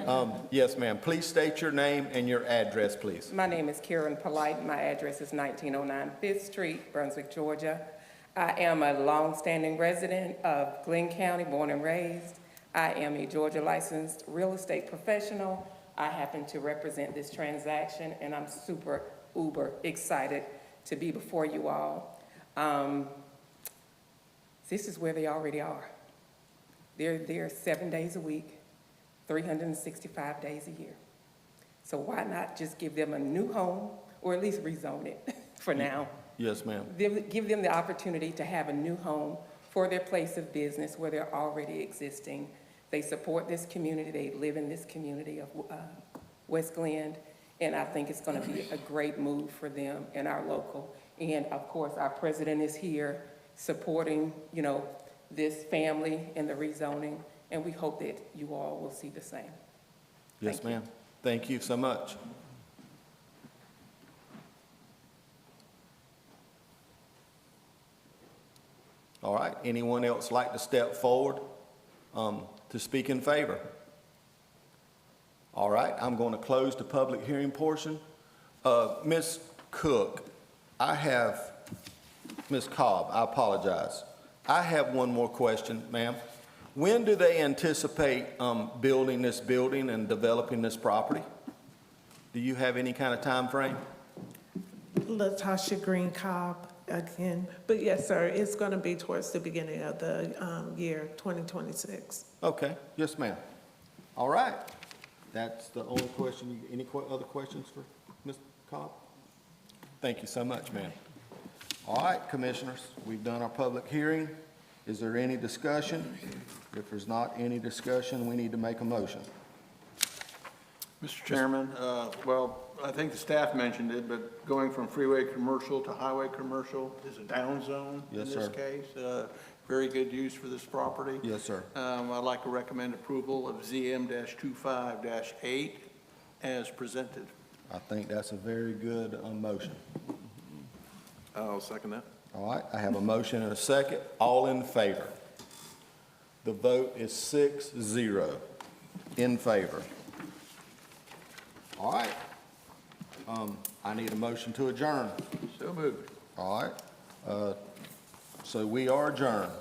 Yes, ma'am. Please state your name and your address, please. My name is Karen Polite. My address is 1909 5th Street, Brunswick, Georgia. I am a longstanding resident of Glenn County, born and raised. I am a Georgia licensed real estate professional. I happen to represent this transaction, and I'm super, uber excited to be before you all. This is where they already are. They're there 7 days a week, 365 days a year. So why not just give them a new home, or at least rezone it for now? Yes, ma'am. Give them the opportunity to have a new home for their place of business where they're already existing. They support this community, they live in this community of West Glen, and I think it's gonna be a great move for them and our local. And of course, our president is here supporting, you know, this family and the rezoning, and we hope that you all will see the same. Yes, ma'am. Thank you so much. All right, anyone else like to step forward to speak in favor? All right, I'm going to close the public hearing portion. Ms. Cook, Ms. Cobb, I apologize. I have one more question, ma'am. When do they anticipate building this building and developing this property? Do you have any kind of time frame? Latasha Green Cobb again. But yes, sir, it's going to be towards the beginning of the year 2026. Okay, yes, ma'am. All right. That's the only question. Any other questions for Ms. Cobb? Thank you so much, ma'am. All right, commissioners, we've done our public hearing. Is there any discussion? If there's not any discussion, we need to make a motion. Mr. Chairman, well, I think the staff mentioned it, but going from freeway commercial to highway commercial is a down zone in Yes, this sir. case. Very good use for this property. Yes, sir. I'd like to recommend approval of ZM-25-8 as presented. I think that's a very good motion. I'll second that. All right, I have a motion and a second. All in favor? The vote is 6-0 in favor. All right. I need a motion to adjourn. So moved. All right. So we are adjourned.